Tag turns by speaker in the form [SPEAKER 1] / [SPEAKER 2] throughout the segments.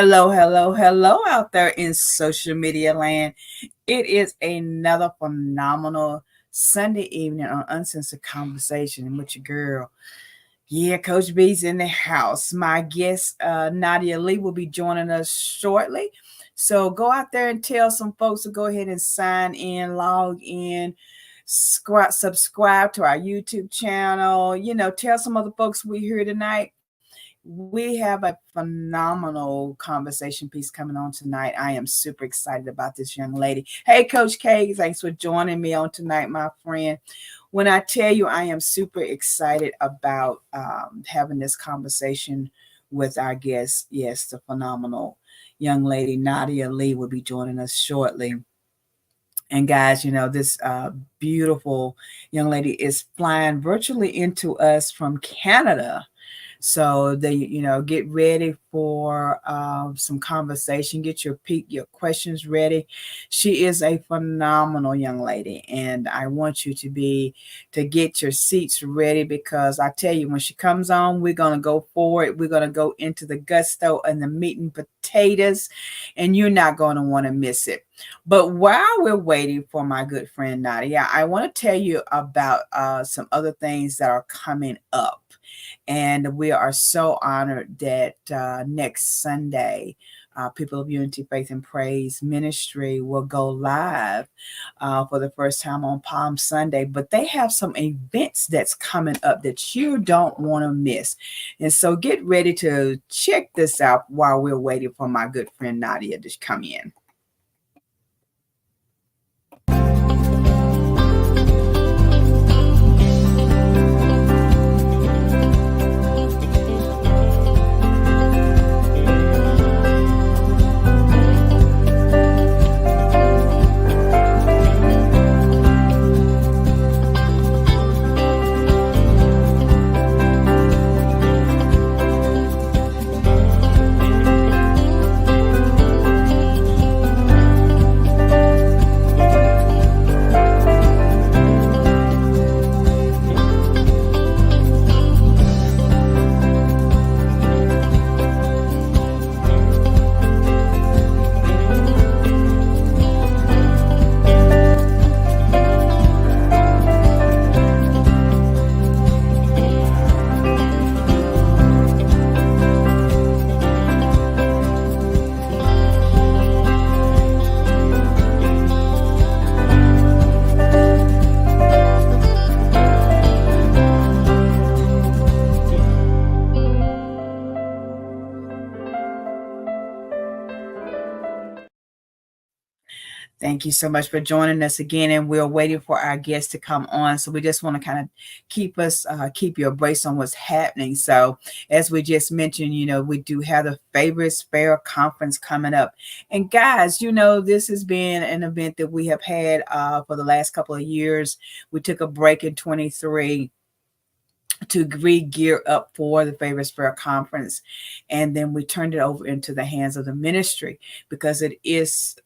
[SPEAKER 1] Hello, hello, hello out there in social media land. It is another phenomenal Sunday evening on Uncensored Conversation with your girl. Yeah, Coach B's in the house. My guest, Nadine Lee, will be joining us shortly. So go out there and tell some folks to go ahead and sign in, log in, subscribe to our YouTube channel. Tell some other folks we're here tonight. We have a phenomenal conversation piece coming on tonight. I am super excited about this young lady. Hey, Coach K, thanks for joining me on tonight, my friend. When I tell you I am super excited about having this conversation with our guest, yes, the phenomenal young lady, Nadine Lee, will be joining us shortly. And guys, this beautiful young lady is flying virtually into us from Canada. So they, get ready for some conversation. Get your questions ready. She is a phenomenal young lady, and I want you to get your seats ready because I tell you, when she comes on, we're gonna go forward. We're gonna go into the gusto and the meat and potatoes, and you're not gonna want to miss it. But while we're waiting for my good friend Nadia, I want to tell you about some other things that are coming up. And we are so honored that next Sunday, People of Unity, Faith, and Praise Ministry will go live for the first time on Palm Sunday. But they have some events that's coming up that you don't want to miss. And so get ready to check this out while we're waiting for my good friend Nadia to come in. Thank you so much for joining us again, and we're waiting for our guests to come on. So we just want to kind of keep you abreast on what's happening. So as we just mentioned, we do have the Favorites Fair Conference coming up, and guys, this has been an event that we have had for the last couple of years. We took a break in 23 to re-gear up for the Favorites Fair Conference, and then we turned it over into the hands of the ministry because it is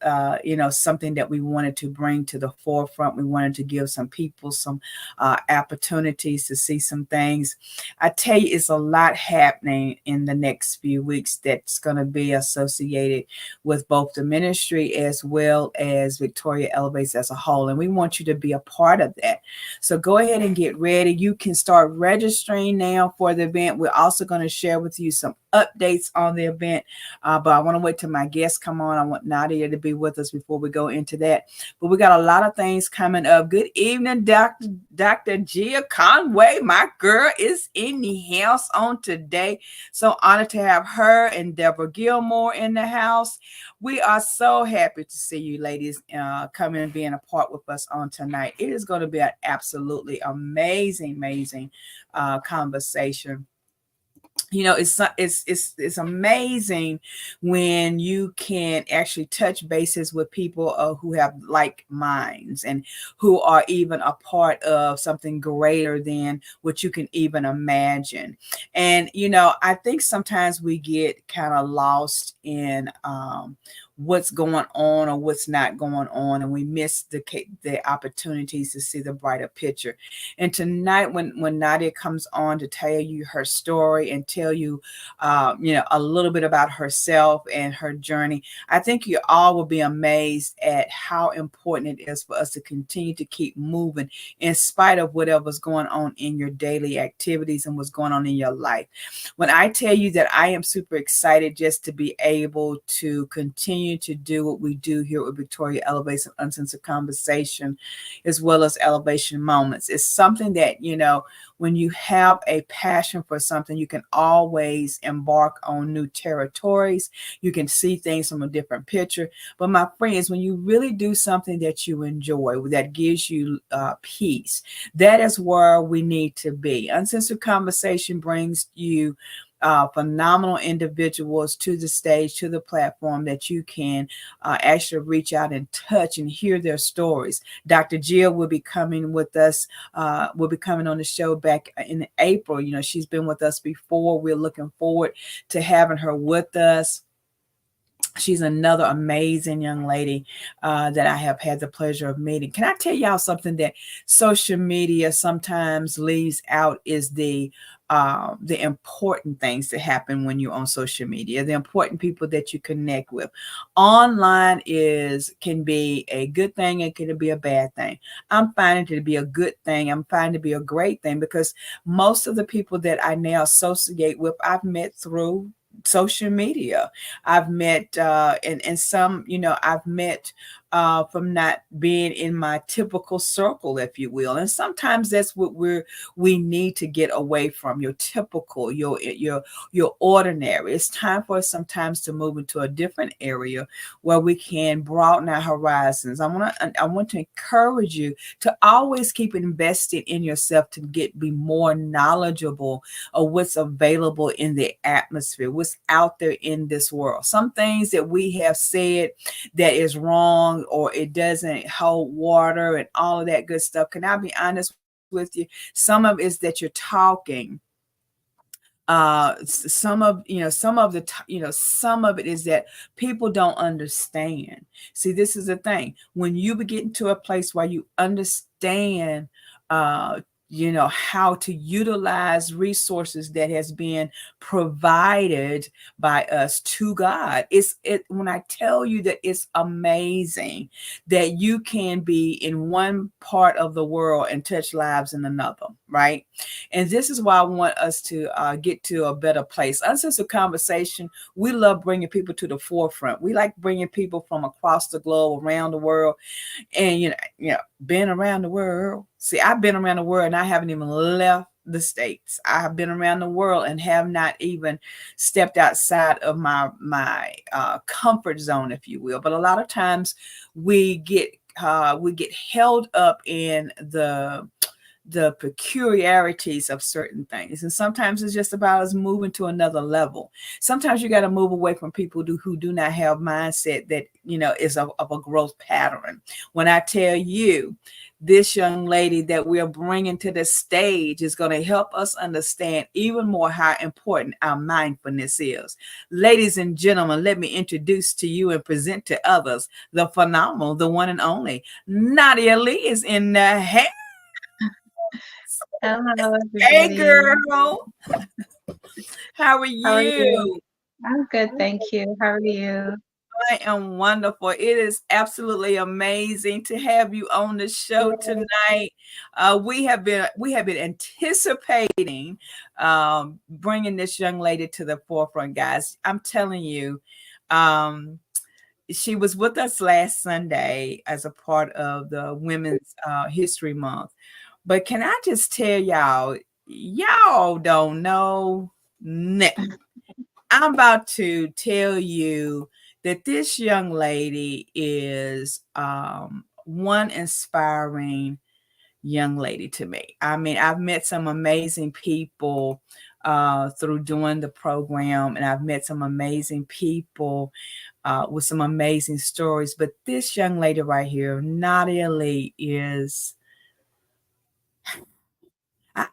[SPEAKER 1] something that we wanted to bring to the forefront. We wanted to give some people some opportunities to see some things. I tell you, it's a lot happening in the next few weeks that's going to be associated with both the ministry as well as Victoria Elevates as a whole, and we want you to be a part of that. So go ahead and get ready. You can start registering now for the event. We're also going to share with you some updates on the event, but I want to wait till my guests come on. I want Nadia to be with us before we go into that. But we got a lot of things coming up. Good evening, Dr. Gia Conway. My girl is in the house on today. So honored to have her and Deborah Gilmore in the house. We are so happy to see you ladies coming and being a part with us on tonight. It is going to be an absolutely amazing conversation. It's amazing when you can actually touch bases with people who have like minds and who are even a part of something greater than what you can even imagine. And I think sometimes we get kind of lost in what's going on or what's not going on, and we miss the opportunities to see the brighter picture. And tonight, when Nadia comes on to tell you her story and tell you, a little bit about herself and her journey, I think you all will be amazed at how important it is for us to continue to keep moving in spite of whatever's going on in your daily activities and what's going on in your life. When I tell you that I am super excited just to be able to continue to do what we do here with Victoria Elevates and Uncensored Conversation, as well as Elevation Moments, it's something that, when you have a passion for something, you can always embark on new territories. You can see things from a different picture. But my friends, when you really do something that you enjoy, that gives you peace, that is where we need to be. Uncensored Conversation brings you phenomenal individuals to the stage, to the platform, that you can actually reach out and touch and hear their stories. Dr. Jill will be coming with us, will be coming on the show back in April. She's been with us before. We're looking forward to having her with us. She's another amazing young lady that I have had the pleasure of meeting. Can I tell y'all something that social media sometimes leaves out is the important things that happen when you're on social media, the important people that you connect with. Online can be a good thing, it can be a bad thing. I'm finding it to be a good thing. I'm finding it to be a great thing, because most of the people that I now associate with, I've met through social media. I've met and some, I've met from not being in my typical circle, if you will. And sometimes that's what we need to get away from, your typical, your ordinary. It's time for us sometimes to move into a different area where we can broaden our horizons. I want to encourage you to always keep investing in yourself to be more knowledgeable of what's available in the atmosphere, what's out there in this world. Some things that we have said that is wrong, or it doesn't hold water and all of that good stuff. Can I be honest with you? Some of it is that you're talking, some of it is that people don't understand. See, this is the thing. When you get into a place where you understand how to utilize resources that has been provided by us to God. When I tell you that it's amazing that you can be in one part of the world and touch lives in another, right? And this is why I want us to get to a better place. Uncensored Conversation, we love bringing people to the forefront. We like bringing people from across the globe, around the world, and been around the world. See, I've been around the world and I haven't even left the States. I have been around the world and have not even stepped outside of my comfort zone, if you will. But a lot of times we get held up in the peculiarities of certain things. And sometimes it's just about us moving to another level. Sometimes you got to move away from people who do not have mindset that, is of a growth pattern. When I tell you, this young lady that we're bringing to the stage is going to help us understand even more how important our mindfulness is. Ladies and gentlemen, let me introduce to you and present to others the phenomenal, the one and only Nadia Lee is in the house.
[SPEAKER 2] Hello,
[SPEAKER 1] Hey,
[SPEAKER 2] everybody.
[SPEAKER 1] girl. How are
[SPEAKER 2] How are you?
[SPEAKER 1] you?
[SPEAKER 2] I'm good, thank you. How are you?
[SPEAKER 1] I am wonderful. It is absolutely amazing to have you on the show tonight. We have been anticipating bringing this young lady to the forefront, guys. I'm telling you, um, she was with us last Sunday as a part of the Women's History Month. But can I just tell y'all don't know nothing. I'm about to tell you that this young lady is one inspiring young lady to me. I mean, I've met some amazing people through doing the program, and I've met some amazing people with some amazing stories. But this young lady right here, Nadia Lee, is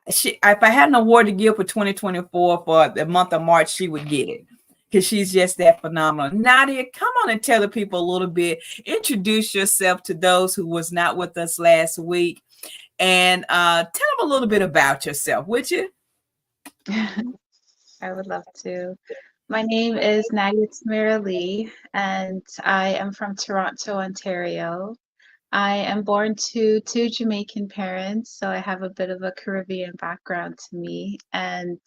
[SPEAKER 1] if I had an award to give for 2024 for the month of March, she would get it. because she's just that phenomenal. Nadia, come on and tell the people a little bit. Introduce yourself to those who was not with us last week, and tell them a little bit about yourself, would you?
[SPEAKER 2] I would love to. My name is Nadine Lee, and I am from Toronto, Ontario. I am born to two Jamaican parents, so I have a bit of a Caribbean background to me. And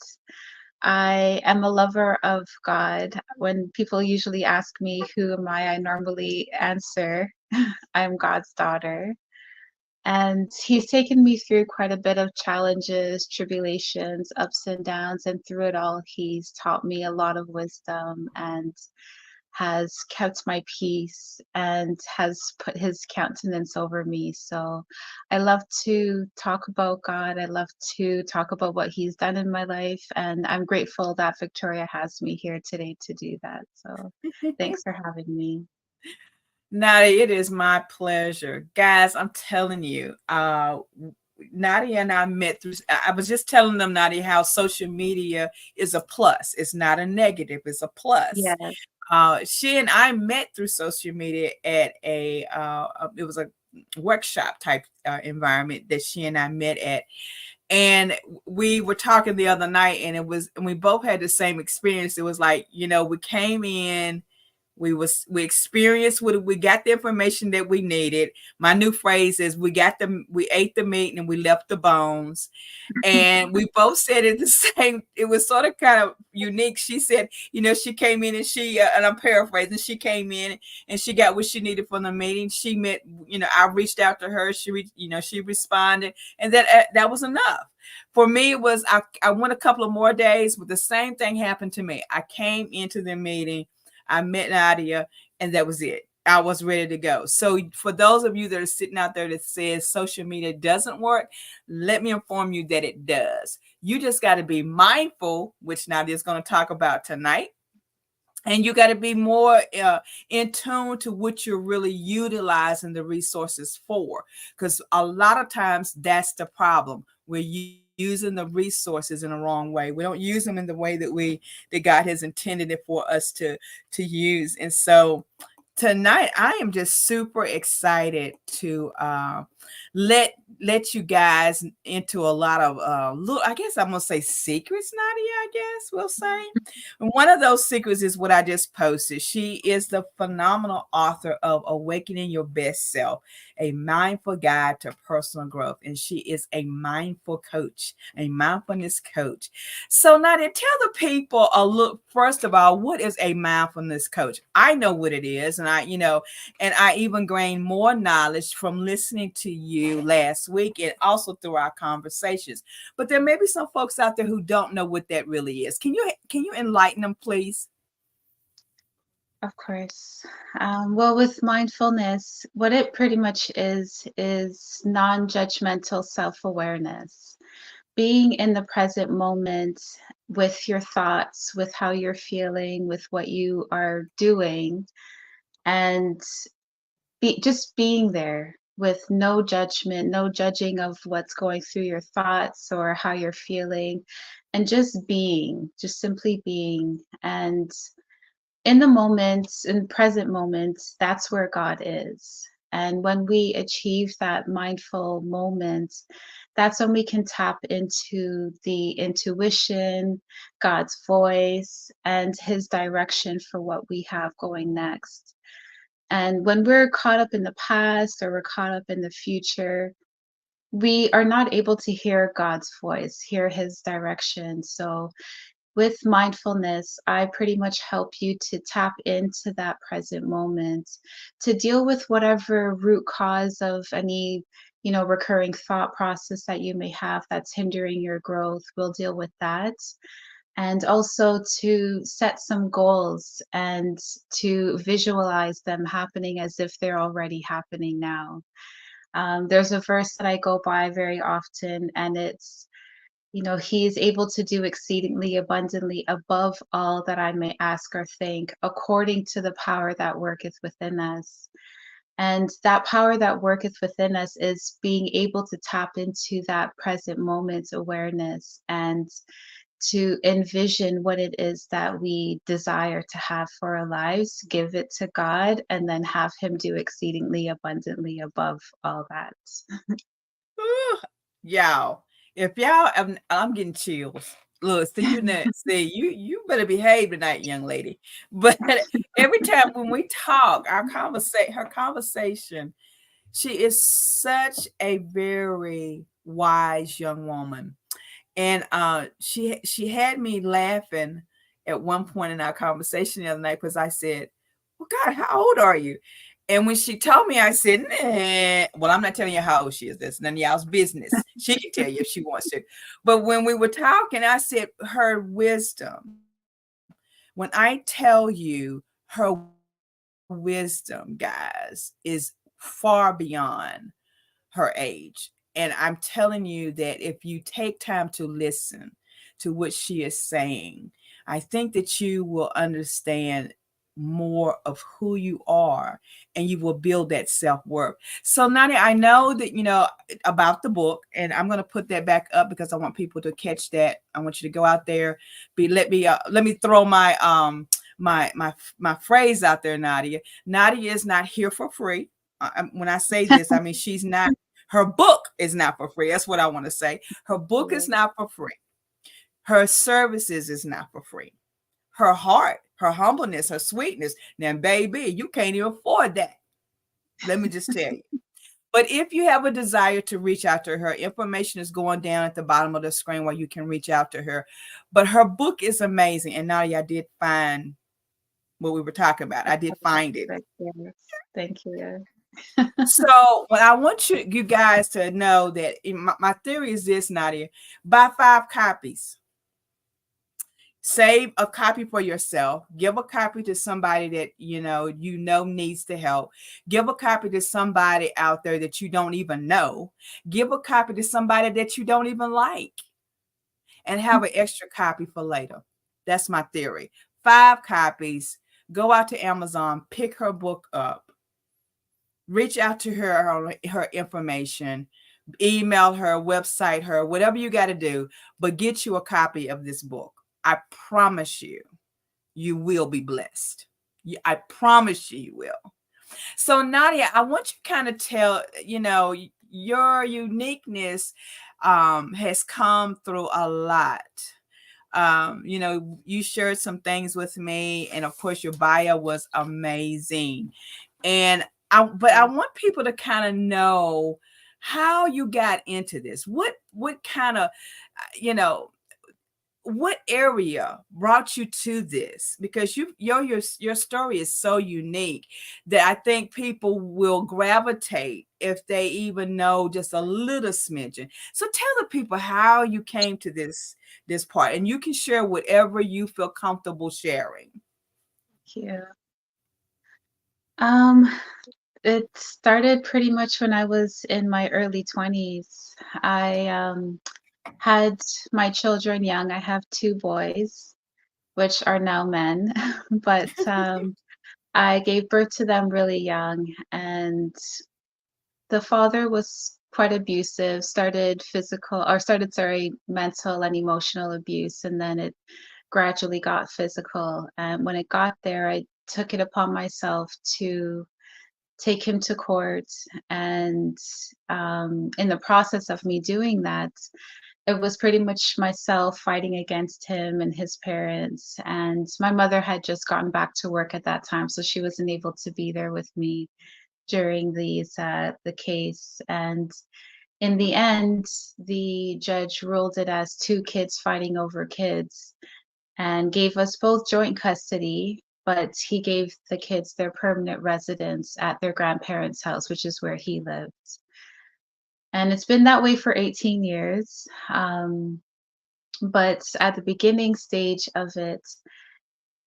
[SPEAKER 2] I am a lover of God. When people usually ask me, who am I normally answer, I'm God's daughter. And he's taken me through quite a bit of challenges, tribulations, ups and downs. And through it all, he's taught me a lot of wisdom and has kept my peace and has put his countenance over me. So I love to talk about God. I love to talk about what he's done in my life. And I'm grateful that Victoria has me here today to do that. So thanks for having me.
[SPEAKER 1] Nadia, it is my pleasure. Guys, I'm telling you, Nadia and I met through, I was just telling them, Nadia, how social media is a plus. It's not a negative, it's a plus.
[SPEAKER 2] Yes.
[SPEAKER 1] She and I met through social media at it was a workshop type environment that she and I met at. And we were talking the other night, and and we both had the same experience. It was like, we came in, we experienced what we got, the information that we needed. My new phrase is we ate the meat and we left the bones. And we both said it the same. It was sort of kind of unique. She said, she came in and and I'm paraphrasing, she came in and she got what she needed from the meeting. She met, I reached out to her. She responded, and that was enough. For me, it was, I went a couple of more days, but the same thing happened to me. I came into the meeting, I met Nadia, and that was it. I was ready to go. So for those of you that are sitting out there that says social media doesn't work, let me inform you that it does. You just got to be mindful, which Nadia is going to talk about tonight. And you got to be more in tune to what you're really utilizing the resources for. Because a lot of times that's the problem. We're using the resources in the wrong way. We don't use them in the way that God has intended it for us to use. And so tonight I am just super excited to let you guys into a lot of I guess I'm gonna say secrets, Nadia, I guess we'll say. And one of those secrets is what I just posted. She is the phenomenal author of Awakening Your Best Self, a mindful guide to personal growth. And she is a mindful coach, a mindfulness coach. So Nadia, tell the people a look, first of all, what is a mindfulness coach? I know what it is, and I even gained more knowledge from listening to you last week and also through our conversations. But there may be some folks out there who don't know what that really is. Can you enlighten them, please?
[SPEAKER 2] Of course. Well, with mindfulness, what it pretty much is non-judgmental self-awareness. Being in the present moment with your thoughts, with how you're feeling, with what you are doing, and just being there with no judgment, no judging of what's going through your thoughts or how you're feeling, and just being, just simply being. And in the moments, in present moments, that's where God is. And when we achieve that mindful moment, that's when we can tap into the intuition, God's voice, and his direction for what we have going next. And when we're caught up in the past or we're caught up in the future, we are not able to hear God's voice, hear his direction. So with mindfulness, I pretty much help you to tap into that present moment, to deal with whatever root cause of any, recurring thought process that you may have that's hindering your growth. We'll deal with that. And also to set some goals and to visualize them happening as if they're already happening now. There's a verse that I go by very often, and it's, he is able to do exceedingly abundantly above all that I may ask or think, according to the power that worketh within us. And that power that worketh within us is being able to tap into that present moment awareness and to envision what it is that we desire to have for our lives, give it to God, and then have Him do exceedingly abundantly above all that.
[SPEAKER 1] Ooh, y'all, if y'all, I'm getting chills. Look, see you next. See you better behave tonight, young lady. But every time when we talk, her conversation, she is such a very wise young woman. And she had me laughing at one point in our conversation the other night because I said, "Well, God, how old are you?" And when she told me, I said, "Nah." Well, I'm not telling you how old she is. That's none of y'all's business. She can tell you if she wants to. But when we were talking, I said, her wisdom. When I tell you her wisdom, guys, is far beyond her age. And I'm telling you that if you take time to listen to what she is saying, I think that you will understand more of who you are and you will build that self-worth. So Nadia, I know that you know about the book, and I'm going to put that back up because I want people to catch that. I want you to go out there, let me throw my phrase out there, Nadia. Nadia is not here for free. When I say this, I mean she's not. Her book is not for free. That's what I want to say. Her book is
[SPEAKER 2] Yeah.
[SPEAKER 1] not for free. Her services is not for free. Her heart, her humbleness, her sweetness. Now, baby, you can't even afford that. Let me just tell you. But if you have a desire to reach out to her, information is going down at the bottom of the screen where you can reach out to her. But her book is amazing. And now I did find what we were talking about. I did find it.
[SPEAKER 2] Yes. Thank you.
[SPEAKER 1] So, what I want you guys to know that my theory is this, Nadia: buy 5 copies. Save a copy for yourself. Give a copy to somebody that you know needs the help. Give a copy to somebody out there that you don't even know. Give a copy to somebody that you don't even like, and have an extra copy for later. That's my theory. 5 copies. Go out to Amazon, pick her book up, reach out to her information, email her, website her, whatever you got to do, but get you a copy of this book. I promise you, you will be blessed. I promise you will. So Nadia, I want you to kind of tell, your uniqueness has come through a lot. You shared some things with me, and of course your bio was amazing. And I want people to kind of know how you got into this. What kind of, you know, what area brought you to this? Because your story is so unique that I think people will gravitate if they even know just a little smidgen. So tell the people how you came to this part, and you can share whatever you feel comfortable sharing.
[SPEAKER 2] Thank you. Um, it started pretty much when I was in my early 20s. I had my children young. I have two boys, which are now men, but I gave birth to them really young, and the father was quite abusive, started mental and emotional abuse, and then it gradually got physical. And when it got there, I took it upon myself to take him to court. And in the process of me doing that, it was pretty much myself fighting against him and his parents. And my mother had just gotten back to work at that time, so she wasn't able to be there with me during the case. And in the end, the judge ruled it as two kids fighting over kids and gave us both joint custody, but he gave the kids their permanent residence at their grandparents' house, which is where he lived. And it's been that way for 18 years. But at the beginning stage of it,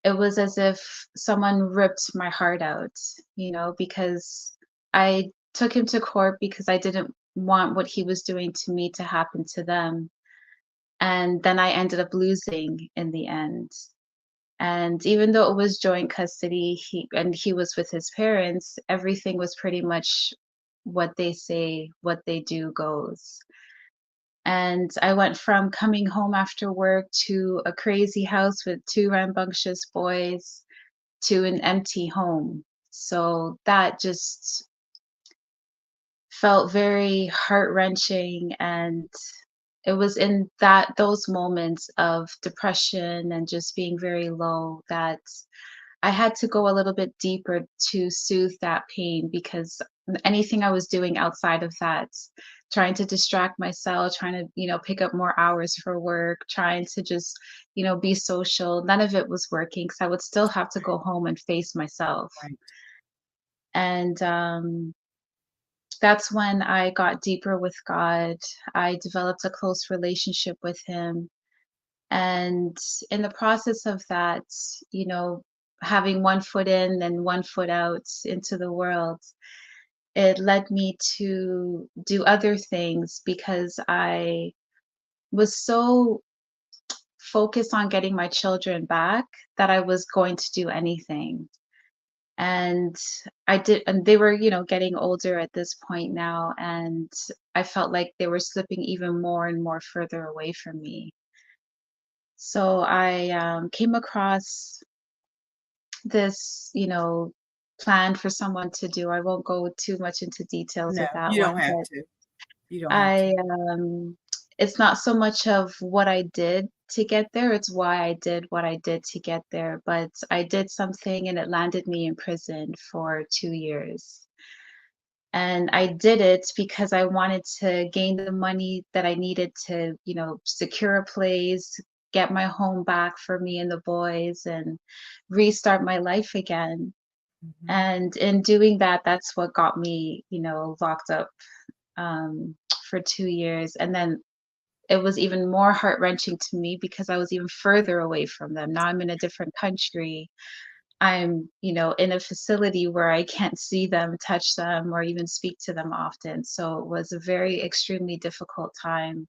[SPEAKER 2] it was as if someone ripped my heart out, because I took him to court because I didn't want what he was doing to me to happen to them. And then I ended up losing in the end. And even though it was joint custody, he was with his parents, everything was pretty much what they say, what they do goes. And I went from coming home after work to a crazy house with two rambunctious boys to an empty home. So that just felt very heart-wrenching, and it was in those moments of depression and just being very low that I had to go a little bit deeper to soothe that pain, because anything I was doing outside of that, trying to distract myself, trying to, pick up more hours for work, trying to just, be social, none of it was working because I would still have to go home and face myself.
[SPEAKER 1] Right.
[SPEAKER 2] And that's when I got deeper with God. I developed a close relationship with Him. And in the process of that, you know, having one foot in and one foot out into the world, it led me to do other things because I was so focused on getting my children back that I was going to do anything. And I did, and they were, getting older at this point now, and I felt like they were slipping even more and more further away from me. So I came across this, plan for someone to do. I won't go too much into details
[SPEAKER 1] No,
[SPEAKER 2] with that
[SPEAKER 1] you
[SPEAKER 2] one,
[SPEAKER 1] don't have
[SPEAKER 2] but
[SPEAKER 1] to. You don't have to.
[SPEAKER 2] I it's not so much of what I did to get there, it's why I did what I did to get there. But I did something and it landed me in prison for 2 years. And I did it because I wanted to gain the money that I needed to, secure a place, get my home back for me and the boys, and restart my life again.
[SPEAKER 1] Mhm.
[SPEAKER 2] And in doing that, that's what got me, locked up um, for 2 years. And then it was even more heart-wrenching to me because I was even further away from them. Now I'm in a different country. I'm, in a facility where I can't see them, touch them, or even speak to them often. So it was a very extremely difficult time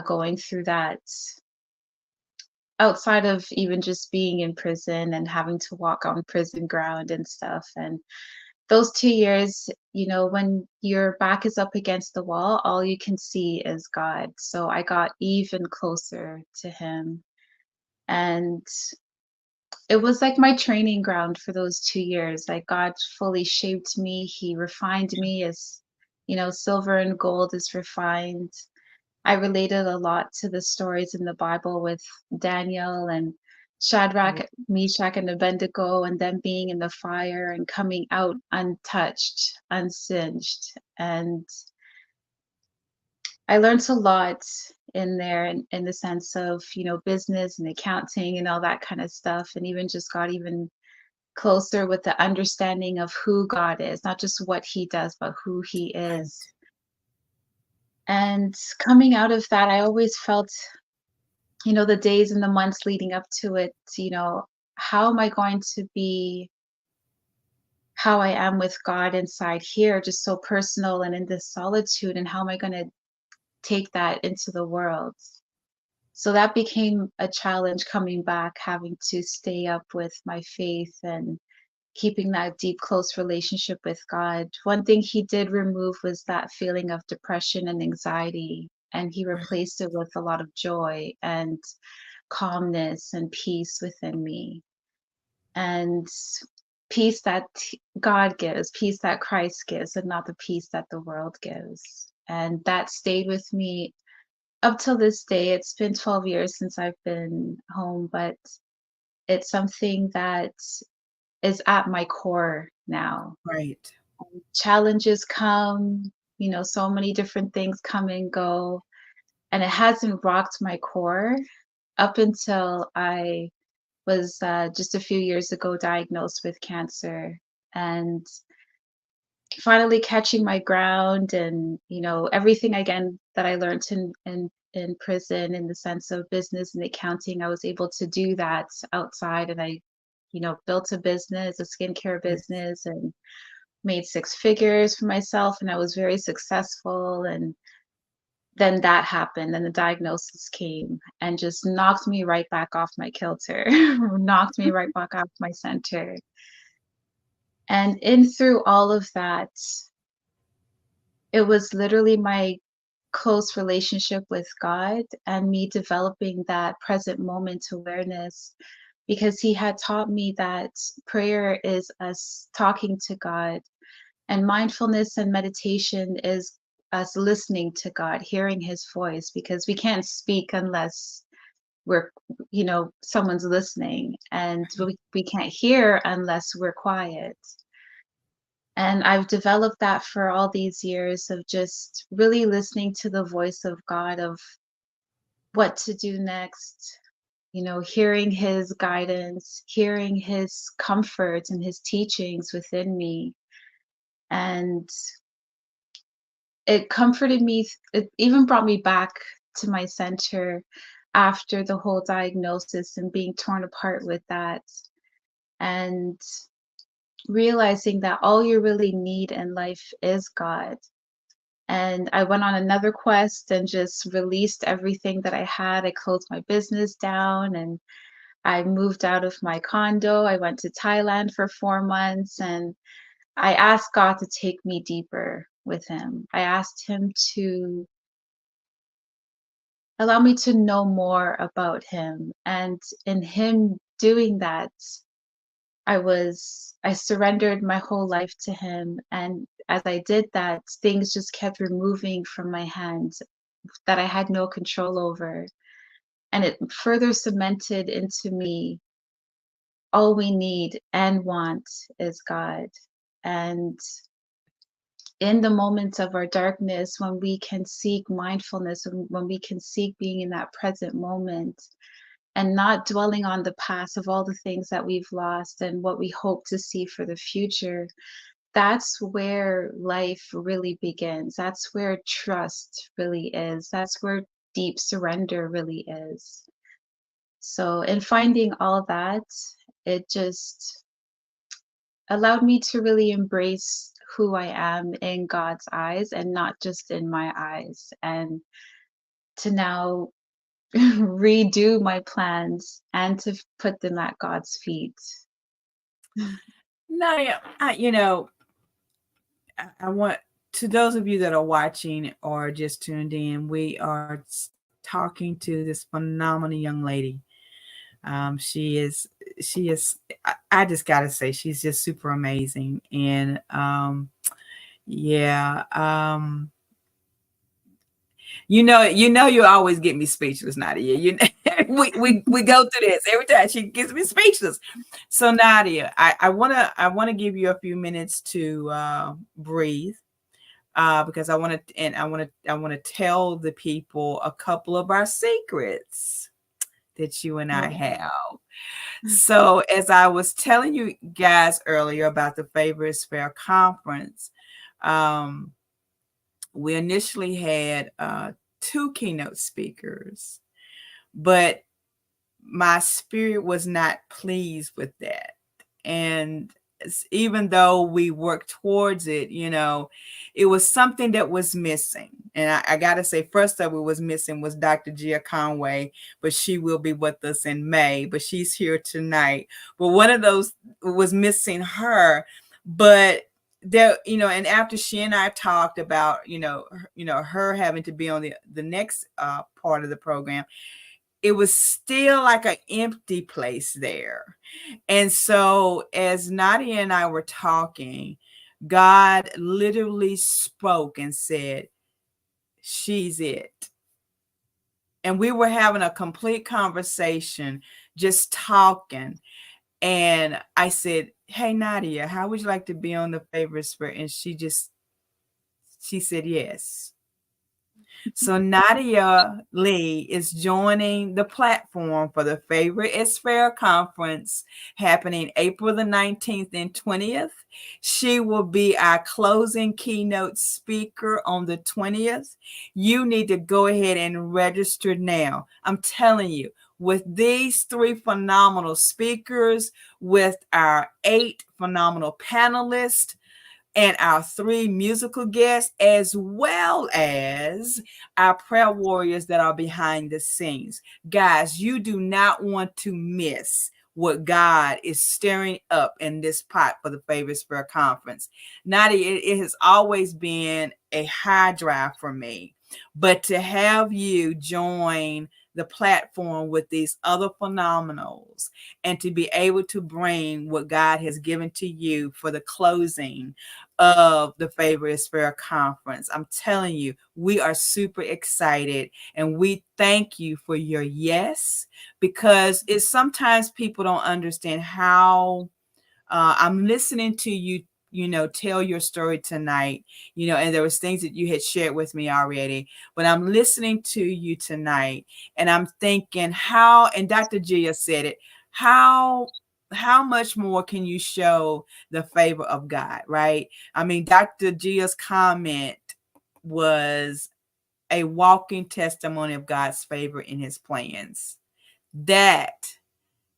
[SPEAKER 2] going through that, outside of even just being in prison and having to walk on prison ground and stuff. And those 2 years, when your back is up against the wall, all you can see is God. So I got even closer to Him. And it was like my training ground for those 2 years. Like, God fully shaped me. He refined me as, silver and gold is refined. I related a lot to the stories in the Bible with Daniel and
[SPEAKER 1] Right.
[SPEAKER 2] Shadrach, Meshach, and Abednego, and them being in the fire and coming out untouched, unsinged. And I learned a lot in there, in the sense of, business and accounting and all that kind of stuff. And even just got even closer with the understanding of who God is, not just what He does, but who He is.
[SPEAKER 1] Right.
[SPEAKER 2] And coming out of that, I always felt, the days and the months leading up to it, how am I going to be how I am with God inside here, just so personal and in this solitude, and how am I going to take that into the world? So that became a challenge coming back, having to stay up with my faith and keeping that deep, close relationship with God. One thing He did remove was that feeling of depression and anxiety, and He
[SPEAKER 1] Right.
[SPEAKER 2] replaced it with a lot of joy and calmness and peace within me. And peace that God gives, peace that Christ gives, and not the peace that the world gives. And that stayed with me up till this day. It's been 12 years since I've been home, but it's something that is at my core now.
[SPEAKER 1] Right.
[SPEAKER 2] Challenges come, so many different things come and go, and it hasn't rocked my core up until I was just a few years ago diagnosed with cancer, and finally catching my ground. And everything again that I learned in prison, in the sense of business and accounting, I was able to do that outside. And I, built a business, a skincare
[SPEAKER 1] Yes.
[SPEAKER 2] business, and made six figures for myself, and I was very successful. And then that happened, and the diagnosis came and just knocked me right back off my kilter, knocked me right back off my center. And in through all of that, it was literally my close relationship with God and me developing that present moment awareness, because He had taught me that prayer is us talking to God, and mindfulness and meditation is us listening to God, hearing His voice, because we can't speak unless we're, someone's listening, and we can't hear unless we're quiet. And I've developed that for all these years of just really listening to the voice of God of what to do next, hearing His guidance, hearing His comfort and His teachings within me. And it comforted me. It even brought me back to my center after the whole diagnosis and being torn apart with that. And realizing that all you really need in life is God. And I went on another quest and just released everything that I had. I closed my business down and I moved out of my condo. I went to Thailand for 4 months and I asked God to take me deeper with Him. I asked Him to allow me to know more about Him. And in Him doing that, I surrendered my whole life to Him. And as I did that, things just kept removing from my hands that I had no control over. And it further cemented into me all we need and want is God. And in the moments of our darkness, when we can seek mindfulness, when we can seek being in that present moment and not dwelling on the past of all the things that we've lost and what we hope to see for the future, that's where life really begins. That's where trust really is. That's where deep surrender really is. So, in finding all that, it just allowed me to really embrace who I am in God's eyes and not just in my eyes, and to now redo my plans and to put them at God's feet.
[SPEAKER 1] Nadia, I want, to those of you that are watching or just tuned in, we are talking to this phenomenal young lady. She is, I just gotta say, she's just super amazing. And yeah, you always get me speechless, Nadia. We go through this every time. She gets me speechless. So Nadia, I wanna give you a few minutes to breathe, because I want to tell the people a couple of our secrets that you and I
[SPEAKER 2] Oh.
[SPEAKER 1] have. So as I was telling you guys earlier about the Favorite Sphere conference, um, we initially had two keynote speakers, but my spirit was not pleased with that. And even though we worked towards it, it was something that was missing. And I got to say, first of all, was missing was Dr. Gia Conway, but she will be with us in May, but she's here tonight. But one of those was missing her. But there, and after she and I talked about, her having to be on the next part of the program, it was still like an empty place there. And so as Nadia and I were talking, God literally spoke and said, she's it. And we were having a complete conversation, just talking. And I said, hey, Nadia, how would you like to be on the Favorite Sphere? And she said, yes. So Nadia Lee is joining the platform for the Favorite Sphere Conference happening April the 19th and 20th. She will be our closing keynote speaker on the 20th. You need to go ahead and register now. I'm telling you, with these three phenomenal speakers, with our 8 phenomenal panelists, and our 3 musical guests, as well as our prayer warriors that are behind the scenes. Guys, you do not want to miss what God is stirring up in this pot for the Favorite Sphere Conference. Nadia, it has always been a high drive for me But to have you join the platform with these other phenomenals and to be able to bring what God has given to you for the closing of the Favor is Fair conference. I'm telling you, we are super excited and we thank you for your yes, because it's sometimes people don't understand how I'm listening to you, tell your story tonight, and there was things that you had shared with me already, but I'm listening to you tonight and I'm thinking how, and Dr. Gia said it, how much more can you show the favor of God, right? I mean, Dr. Gia's comment was a walking testimony of God's favor in his plans. That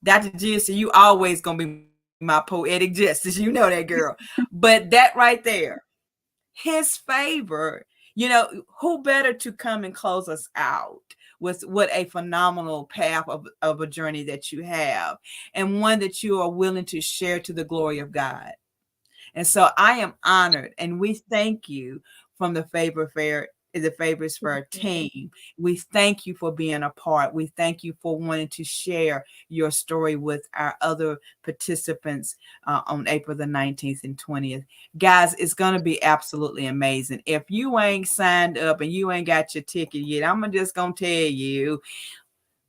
[SPEAKER 1] Dr. Gia said, you always gonna be my poetic justice. You know that, girl. But that right there, his favor, who better to come and close us out with what a phenomenal path of a journey that you have, and one that you are willing to share to the glory of God. And so I am honored, and we thank you from the Favors Fair team. We thank you for being a part. We thank you for wanting to share your story with our other participants on April the 19th and 20th. Guys, it's going to be absolutely amazing. If you ain't signed up and you ain't got your ticket yet, I'm just going to tell you,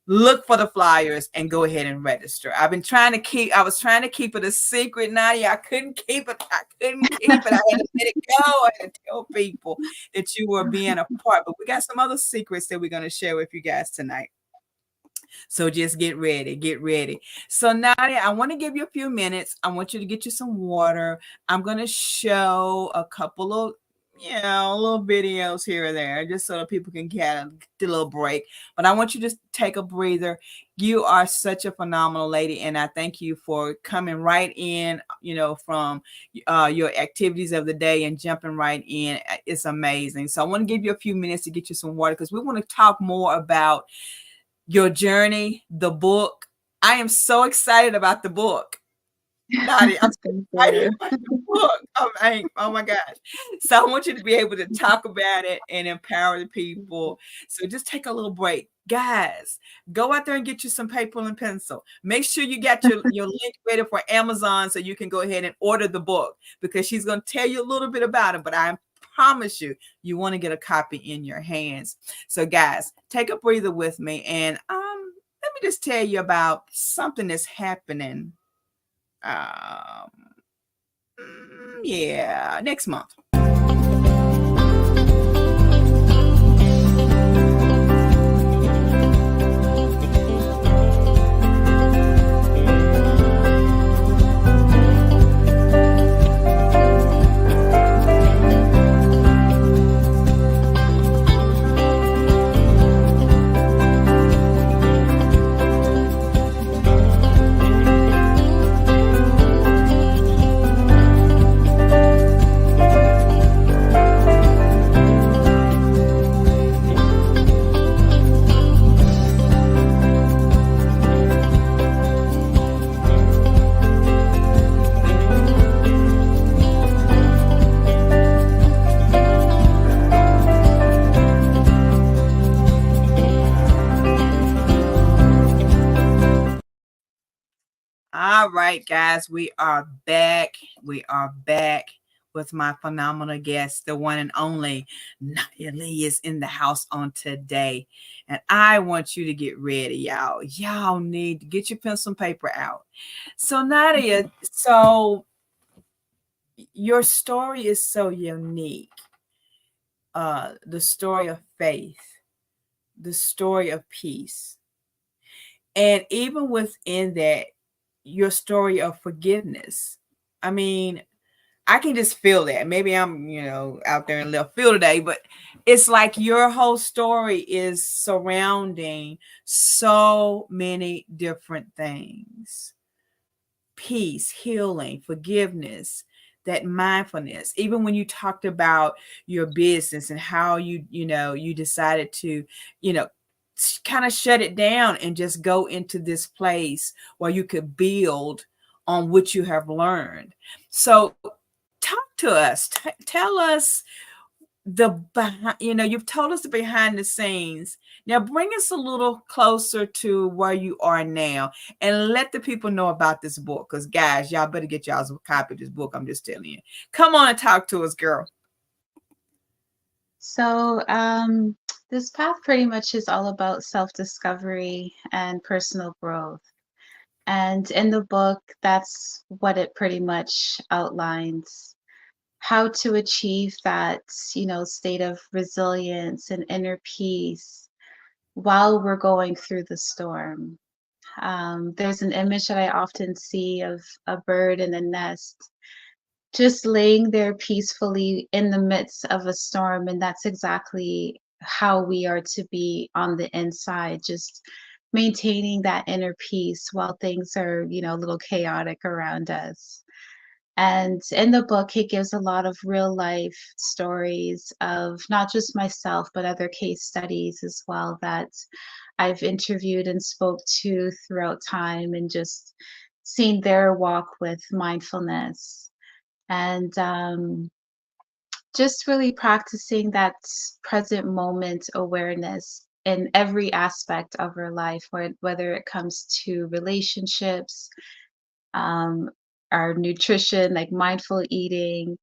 [SPEAKER 1] look for the flyers and go ahead and register. I was trying to keep it a secret, Nadia. I couldn't keep it. I had to let it go. I had to tell people that you were being a part. But we got some other secrets that we're going to share with you guys tonight. So just get ready. So Nadia, I want to give you a few minutes. I want you to get you some water. I'm going to show a couple of little videos here or there, just so that people can get a little break. But I want you to take a breather. You are such a phenomenal lady, and I thank you for coming right in, from your activities of the day and jumping right in. It's amazing. So I want to give you a few minutes to get you some water, because we want to talk more about your journey, the book. I am so excited about the book. Nadia, I'm so excited about the book. Oh my gosh. So I want you to be able to talk about it and empower the people. So just take a little break. Guys, go out there and get you some paper and pencil. Make sure you got your link ready for Amazon so you can go ahead and order the book, because she's going to tell you a little bit about it, but I promise you want to get a copy in your hands. So guys, take a breather with me, and let me just tell you about something that's happening next month. All right, guys, we are back. We are back with my phenomenal guest, the one and only Nadine Lee is in the house on today. And I want you to get ready, y'all. Y'all need to get your pencil and paper out. So Nadia, so your story is so unique. The story of faith, the story of peace. And even within that, your story of forgiveness. I mean, I can just feel that. Maybe I'm, out there in left field today, but it's like your whole story is surrounding so many different things. Peace, healing, forgiveness, that mindfulness. Even when you talked about your business and how you decided to, kind of shut it down and just go into this place where you could build on what you have learned. So talk to us. Tell us you've told us the behind the scenes. Now bring us a little closer to where you are now and let the people know about this book. Because guys, y'all better get y'all a copy of this book. I'm just telling you. Come on and talk to us, girl.
[SPEAKER 2] So, this path pretty much is all about self-discovery and personal growth. And in the book, that's what it pretty much outlines, how to achieve that, state of resilience and inner peace while we're going through the storm. There's an image that I often see of a bird in a nest, just laying there peacefully in the midst of a storm. And that's exactly how we are to be on the inside, just maintaining that inner peace while things are, a little chaotic around us. And in the book, he gives a lot of real life stories of not just myself, but other case studies as well that I've interviewed and spoke to throughout time, and just seen their walk with mindfulness. And just really practicing that present moment awareness in every aspect of our life, whether it comes to relationships, um, our nutrition, like mindful eating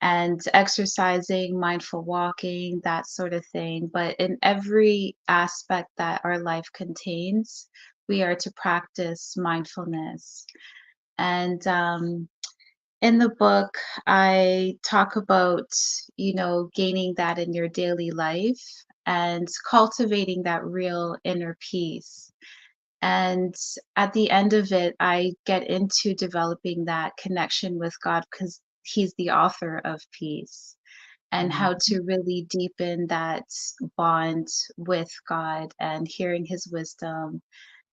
[SPEAKER 2] and exercising, mindful walking, that sort of thing. But in every aspect that our life contains, we are to practice mindfulness. And in the book, I talk about, gaining that in your daily life and cultivating that real inner peace. And at the end of it, I get into developing that connection with God because He's the author of peace, and how
[SPEAKER 1] Mhm.
[SPEAKER 2] to really deepen that bond with God and hearing His wisdom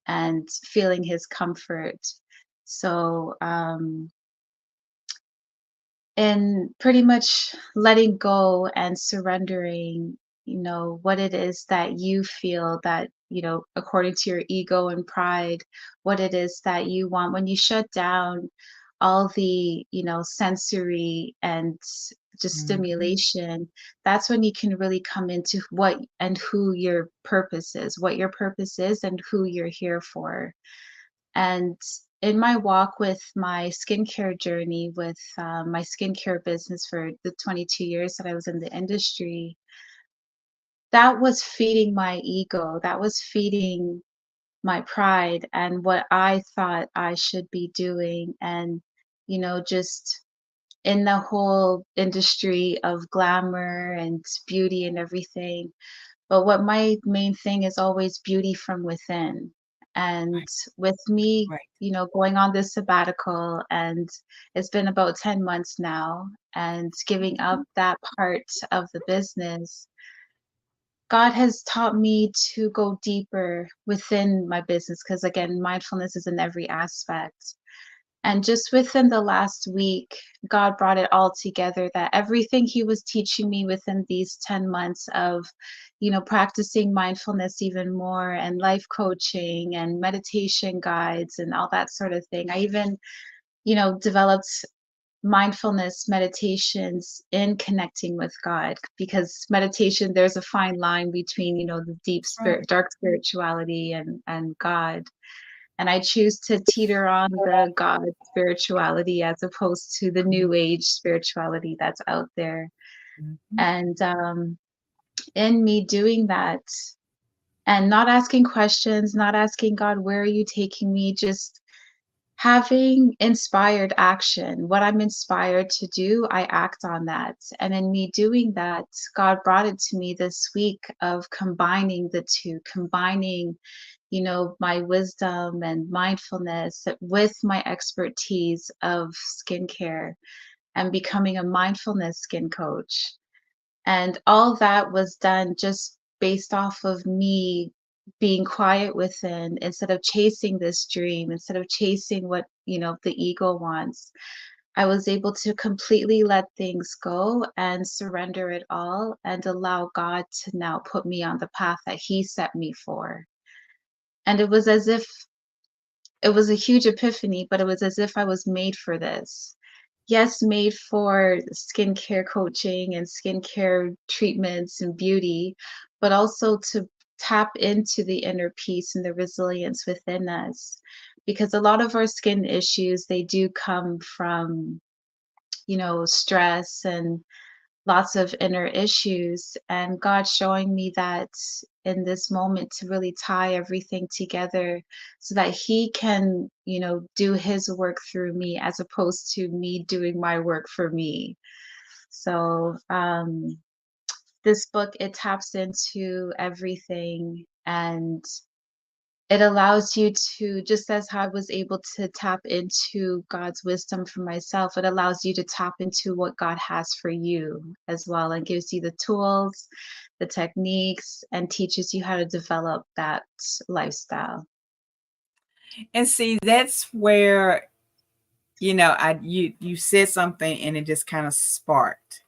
[SPEAKER 2] and feeling His comfort. So, and pretty much letting go and surrendering, what it is that you feel that, according to your ego and pride, what it is that you want. When you shut down all the, sensory and just
[SPEAKER 1] Mhm.
[SPEAKER 2] stimulation, that's when you can really come into what and who your purpose is, what your purpose is and who you're here for. And in my walk with my skincare journey, with my skincare business for the 22 years that I was in the industry, that was feeding my ego. That was feeding my pride and what I thought I should be doing. And, just in the whole industry of glamour and beauty and everything. But what my main thing is always beauty from within. And
[SPEAKER 1] Right,
[SPEAKER 2] with me,
[SPEAKER 1] right.
[SPEAKER 2] going on this sabbatical, and it's been about 10 months now, and giving up
[SPEAKER 1] Mhm.
[SPEAKER 2] that part of the business, God has taught me to go deeper within my business because, again, mindfulness is in every aspect. And just within the last week, God brought it all together, that everything He was teaching me within these 10 months of, practicing mindfulness even more, and life coaching and meditation guides and all that sort of thing. I even, developed mindfulness meditations in connecting with God, because meditation, there's a fine line between, the deep
[SPEAKER 1] That's right.
[SPEAKER 2] spirit, dark spirituality and God. And I choose to teeter on the God spirituality as opposed to the
[SPEAKER 1] Mhm.
[SPEAKER 2] new age spirituality that's out there.
[SPEAKER 1] Mhm.
[SPEAKER 2] And in me doing that and not asking questions, not asking God, where are you taking me? Just having inspired action. What I'm inspired to do, I act on that. And in me doing that, God brought it to me this week of combining the two, combining, my wisdom and mindfulness with my expertise of skincare, and becoming a mindfulness skin coach. And all that was done just based off of me being quiet within, instead of chasing this dream, instead of chasing what, the ego wants. I was able to completely let things go and surrender it all and allow God to now put me on the path that He set me for. And it was as if it was a huge epiphany, but it was as if I was made for this. yes, made for skincare coaching and skincare treatments and beauty, but also to tap into the inner peace and the resilience within us. Because a lot of our skin issues, they do come from, stress and lots of inner issues. And God showing me that in this moment to really tie everything together so that He can, do His work through me as opposed to me doing my work for me. So, this book, it taps into everything, and it allows you to, just as I was able to tap into God's wisdom for myself, it allows you to tap into what God has for you as well, and gives you the tools, the techniques, and teaches you how to develop that lifestyle.
[SPEAKER 1] And see, that's where, you said something and it just kind of sparked,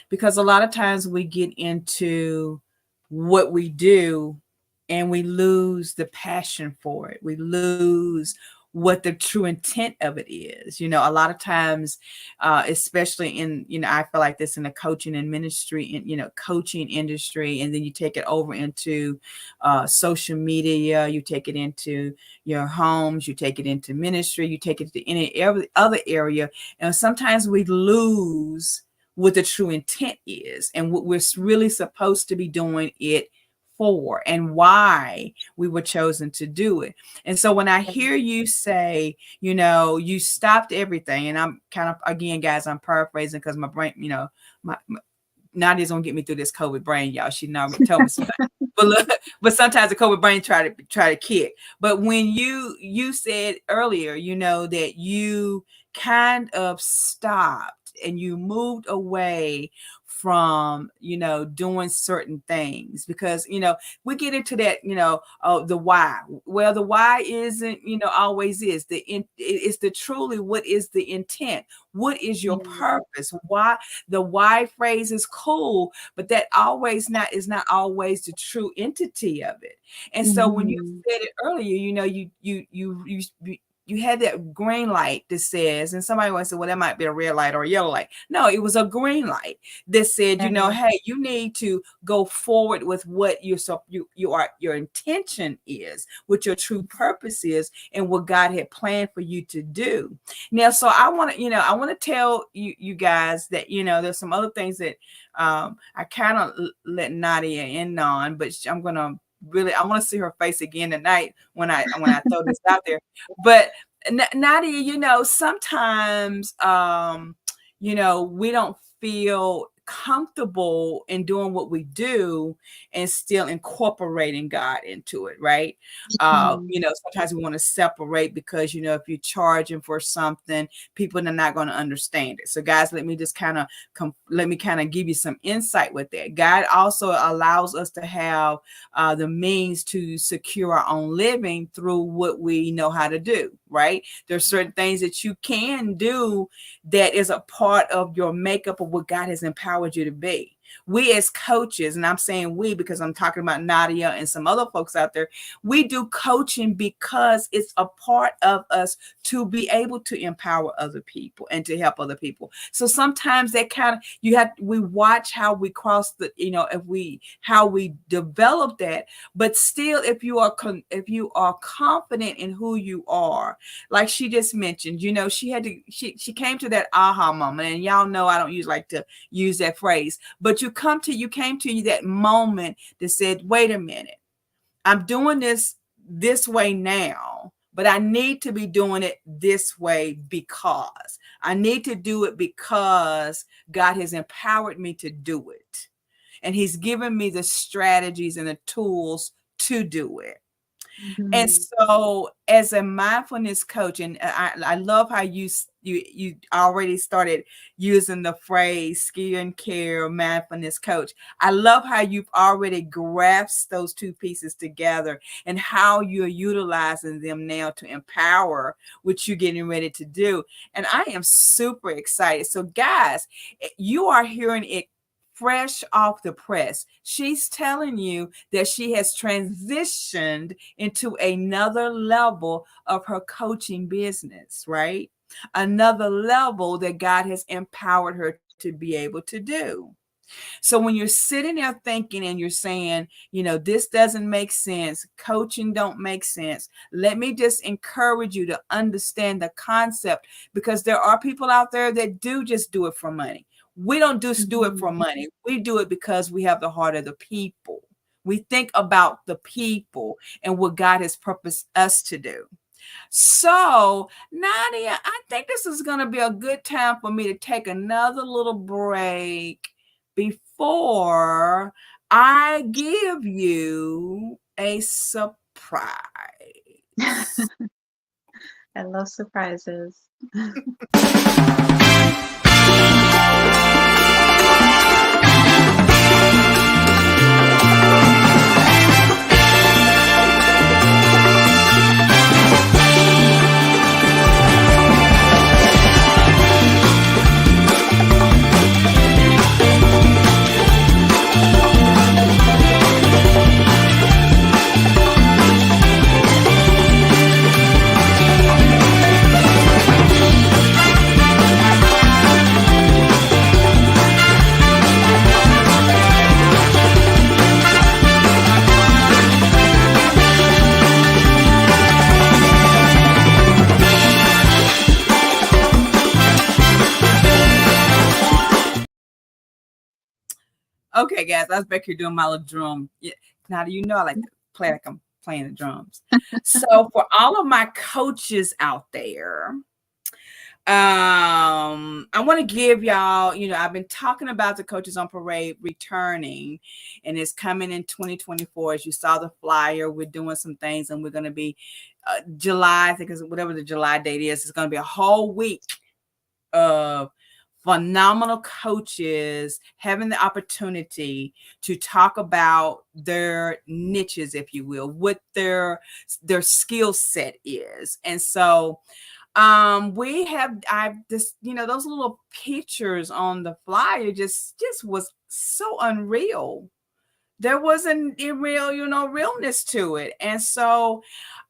[SPEAKER 1] because a lot of times we get into what we do and we lose the passion for it. We lose what the true intent of it is. A lot of times, especially in, I feel like this in the coaching and ministry, in, coaching industry, and then you take it over into social media, you take it into your homes, you take it into ministry, you take it to any every other area. And sometimes we lose what the true intent is and what we're really supposed to be doing it for and why we were chosen to do it. And so when I hear you say, you stopped everything, and I'm kind of, again, guys, I'm paraphrasing because my brain, my Nadia's gonna get me through this COVID brain, y'all. She already told me some things. But look, but sometimes the COVID brain try to kick. But when you said earlier, that you kind of stopped and you moved away from, doing certain things, because, we get into that, oh, the why. Well, the why isn't, always is it's the truly, what is the intent? What is your
[SPEAKER 2] Yeah.
[SPEAKER 1] purpose? Why? The why phrase is cool, but that always not is not always the true entity of it. And so when you
[SPEAKER 2] Mhm.
[SPEAKER 1] said it earlier, you had that green light that says, and somebody might say, well, that might be a red light or a yellow light. No, it was a green light that said,
[SPEAKER 2] Yeah.
[SPEAKER 1] hey, you need to go forward with what your intention is, what your true purpose is, and what God had planned for you to do. Now, so I want to tell you guys that, there's some other things that I kind of let Nadia in on, but I'm going to really, I want to see her face again tonight when I throw this out there. But Nadia, sometimes, we don't feel comfortable in doing what we do and still incorporating God into it, right?
[SPEAKER 2] Mhm.
[SPEAKER 1] Sometimes we want to separate because, if you're charging for something, people are not going to understand it. So guys, let me just kind of give you some insight with that. God also allows us to have the means to secure our own living through what we know how to do, right? There's certain things that you can do that is a part of your makeup of what God has empowered you to be. We as coaches, and I'm saying we because I'm talking about Nadia and some other folks out there, we do coaching because it's a part of us to be able to empower other people and to help other people. So sometimes that kind of, we watch how we cross the, how we develop that, but still, if you are confident in who you are, like she just mentioned, she came to that aha moment, and y'all know I don't like to use that phrase, but you came to that moment that said, wait a minute, I'm doing this way now, but I need to be doing it this way because I need to do it because God has empowered me to do it. And He's given me the strategies and the tools to do it. And
[SPEAKER 2] Mhm.
[SPEAKER 1] so, as a mindfulness coach, and I love how you already started using the phrase skill care mindfulness coach. I love how you've already grasped those two pieces together and how you're utilizing them now to empower what you're getting ready to do. And I am super excited. So, guys, you are hearing it fresh off the press. She's telling you that she has transitioned into another level of her coaching business, right? another level that God has empowered her to be able to do. So when you're sitting there thinking and you're saying, this doesn't make sense, coaching don't make sense, let me just encourage you to understand the concept, because there are people out there that do just do it for money. We don't just do it for
[SPEAKER 2] Mhm.
[SPEAKER 1] money. We do it because we have the heart of the people. We think about the people and what God has purposed us to do. So, Nadia, I think this is going to be a good time for me to take another little break before I give you a surprise.
[SPEAKER 2] I love surprises.
[SPEAKER 1] Okay, guys, I was back here doing my little drum. Yeah. Now, do you know I like to play like I'm playing the drums? So, for all of my coaches out there, I want to give y'all, I've been talking about the Coaches on Parade returning, and it's coming in 2024. As you saw the flyer, we're doing some things, and we're going to be July, I think it's whatever the July date is, it's going to be a whole week of phenomenal coaches having the opportunity to talk about their niches, if you will, what their skill set is. And so I've just, those little pictures on the flyer just was so unreal. There wasn't a real, realness to it. And so,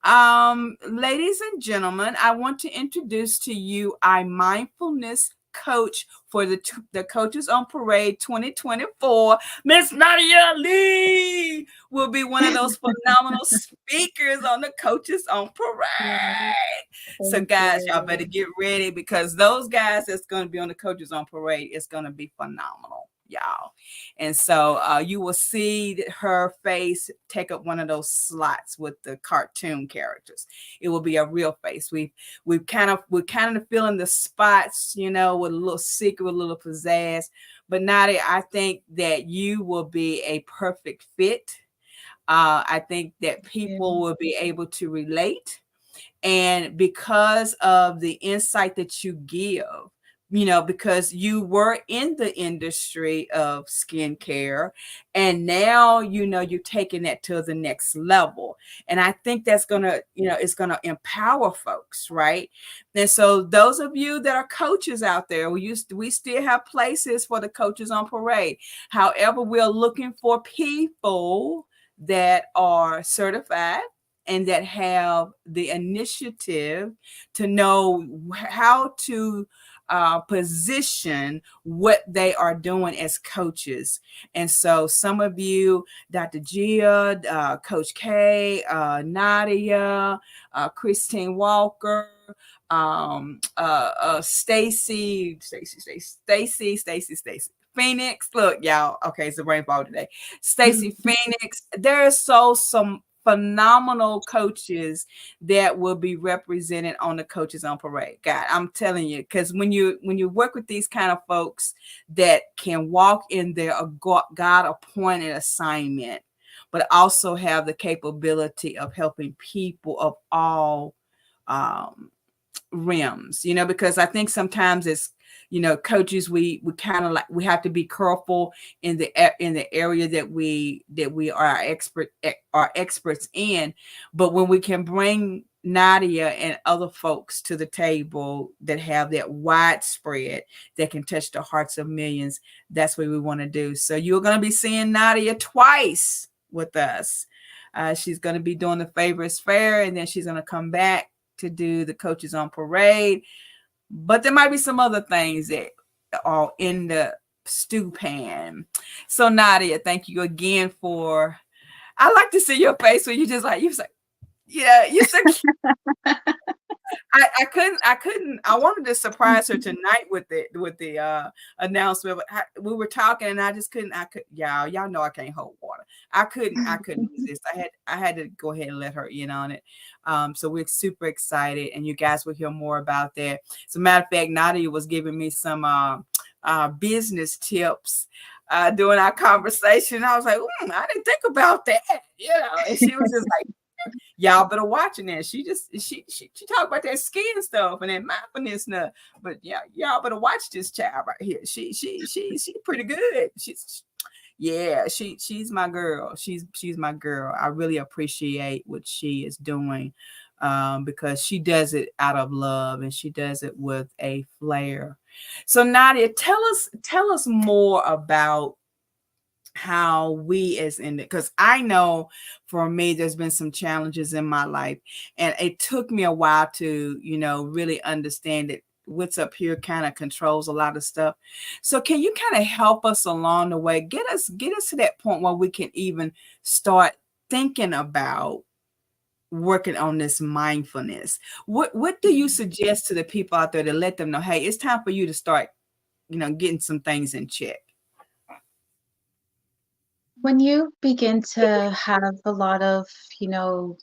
[SPEAKER 1] ladies and gentlemen, I want to introduce to you our mindfulness coach for the Coaches on Parade 2024. Miss Nadine Lee will be one of those phenomenal speakers on the Coaches on
[SPEAKER 2] Yeah,
[SPEAKER 1] Parade. So,
[SPEAKER 2] thank
[SPEAKER 1] guys, y'all better
[SPEAKER 2] you.
[SPEAKER 1] get ready, because those guys that's going to be on the Coaches on Parade is going to be phenomenal, y'all. And so you will see her face take up one of those slots with the cartoon characters. It will be a real face. We're kind of filling the spots, with a little secret, with a little pizzazz. But Nadia, I think that you will be a perfect fit. I think that people
[SPEAKER 2] Yeah.
[SPEAKER 1] will be able to relate. And because of the insight that you give, because you were in the industry of skincare, and now, you're taking that to the next level. And I think that's going to, it's going to empower folks, right? And so those of you that are coaches out there, we still have places for the Coaches on Parade. However, we're looking for people that are certified and that have the initiative to know how to position what they are doing as coaches. And so some of you, Dr. Gia, Coach K, Nadia, Christine Walker, Stacy Phoenix. Look, y'all. Okay, it's a rainbow today. Stacy Phoenix. There's some phenomenal coaches that will be represented on the Coaches on Parade. God, I'm telling you, because when you work with these kind of folks that can walk in their God appointed assignment, but also have the capability of helping people of all rims, because I think sometimes it's, coaches, we kind of like, we have to be careful in the area that we are experts in. But when we can bring Nadia and other folks to the table that have that widespread, that can touch the hearts of millions, that's what we want to do. So you're going to be seeing Nadia twice with us. She's going to be doing the Favorites Fair, and then she's going to come back to do the Coaches on Parade. but there might be some other things that are in the stew pan. So Nadia, thank you again for. I like to see your face when you was like, yeah, you so I couldn't I wanted to surprise her tonight with the announcement, but we were talking and I just couldn't I could y'all know I can't hold water. I couldn't resist. I had to go ahead and let her in on it. So we're super excited and you guys will hear more about that. As a matter of fact, Nadia was giving me some business tips during our conversation. I was like, I didn't think about that, and she was just like, y'all better watching that. She talked about that skin stuff and that mindfulness stuff. But yeah, y'all better watch this child right here. She's pretty good. She's my girl. She's my girl. I really appreciate what she is doing because she does it out of love and she does it with a flair. So Nadia, tell us more about how we as in it, because I know for me there's been some challenges in my life and it took me a while to really understand that what's up here kind of controls a lot of stuff. So can you kind of help us along the way, get us to that point where we can even start thinking about working on this mindfulness? What do you suggest to the people out there to let them know, hey, it's time for you to start getting some things in check?
[SPEAKER 2] When you begin to have a lot of, you know,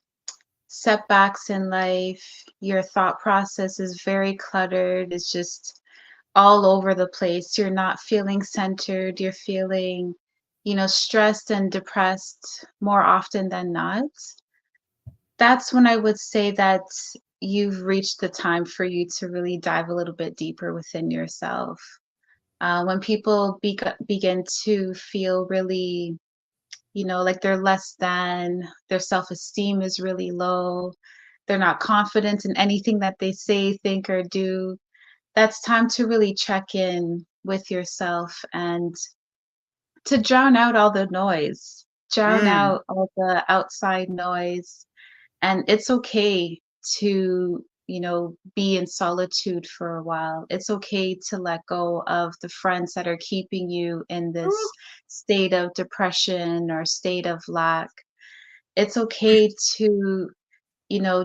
[SPEAKER 2] setbacks in life, your thought process is very cluttered, it's just all over the place. You're not feeling centered, you're feeling, stressed and depressed more often than not. That's when I would say that you've reached the time for you to really dive a little bit deeper within yourself. When people begin to feel really, like they're less than, their self esteem is really low, they're not confident in anything that they say, think, or do, that's time to really check in with yourself and to drown out all the noise, drown
[SPEAKER 1] Mm.
[SPEAKER 2] out all the outside noise. And it's okay to, be in solitude for a while. It's okay to let go of the friends that are keeping you in
[SPEAKER 1] Ooh.
[SPEAKER 2] this state of depression or state of lack. It's okay to,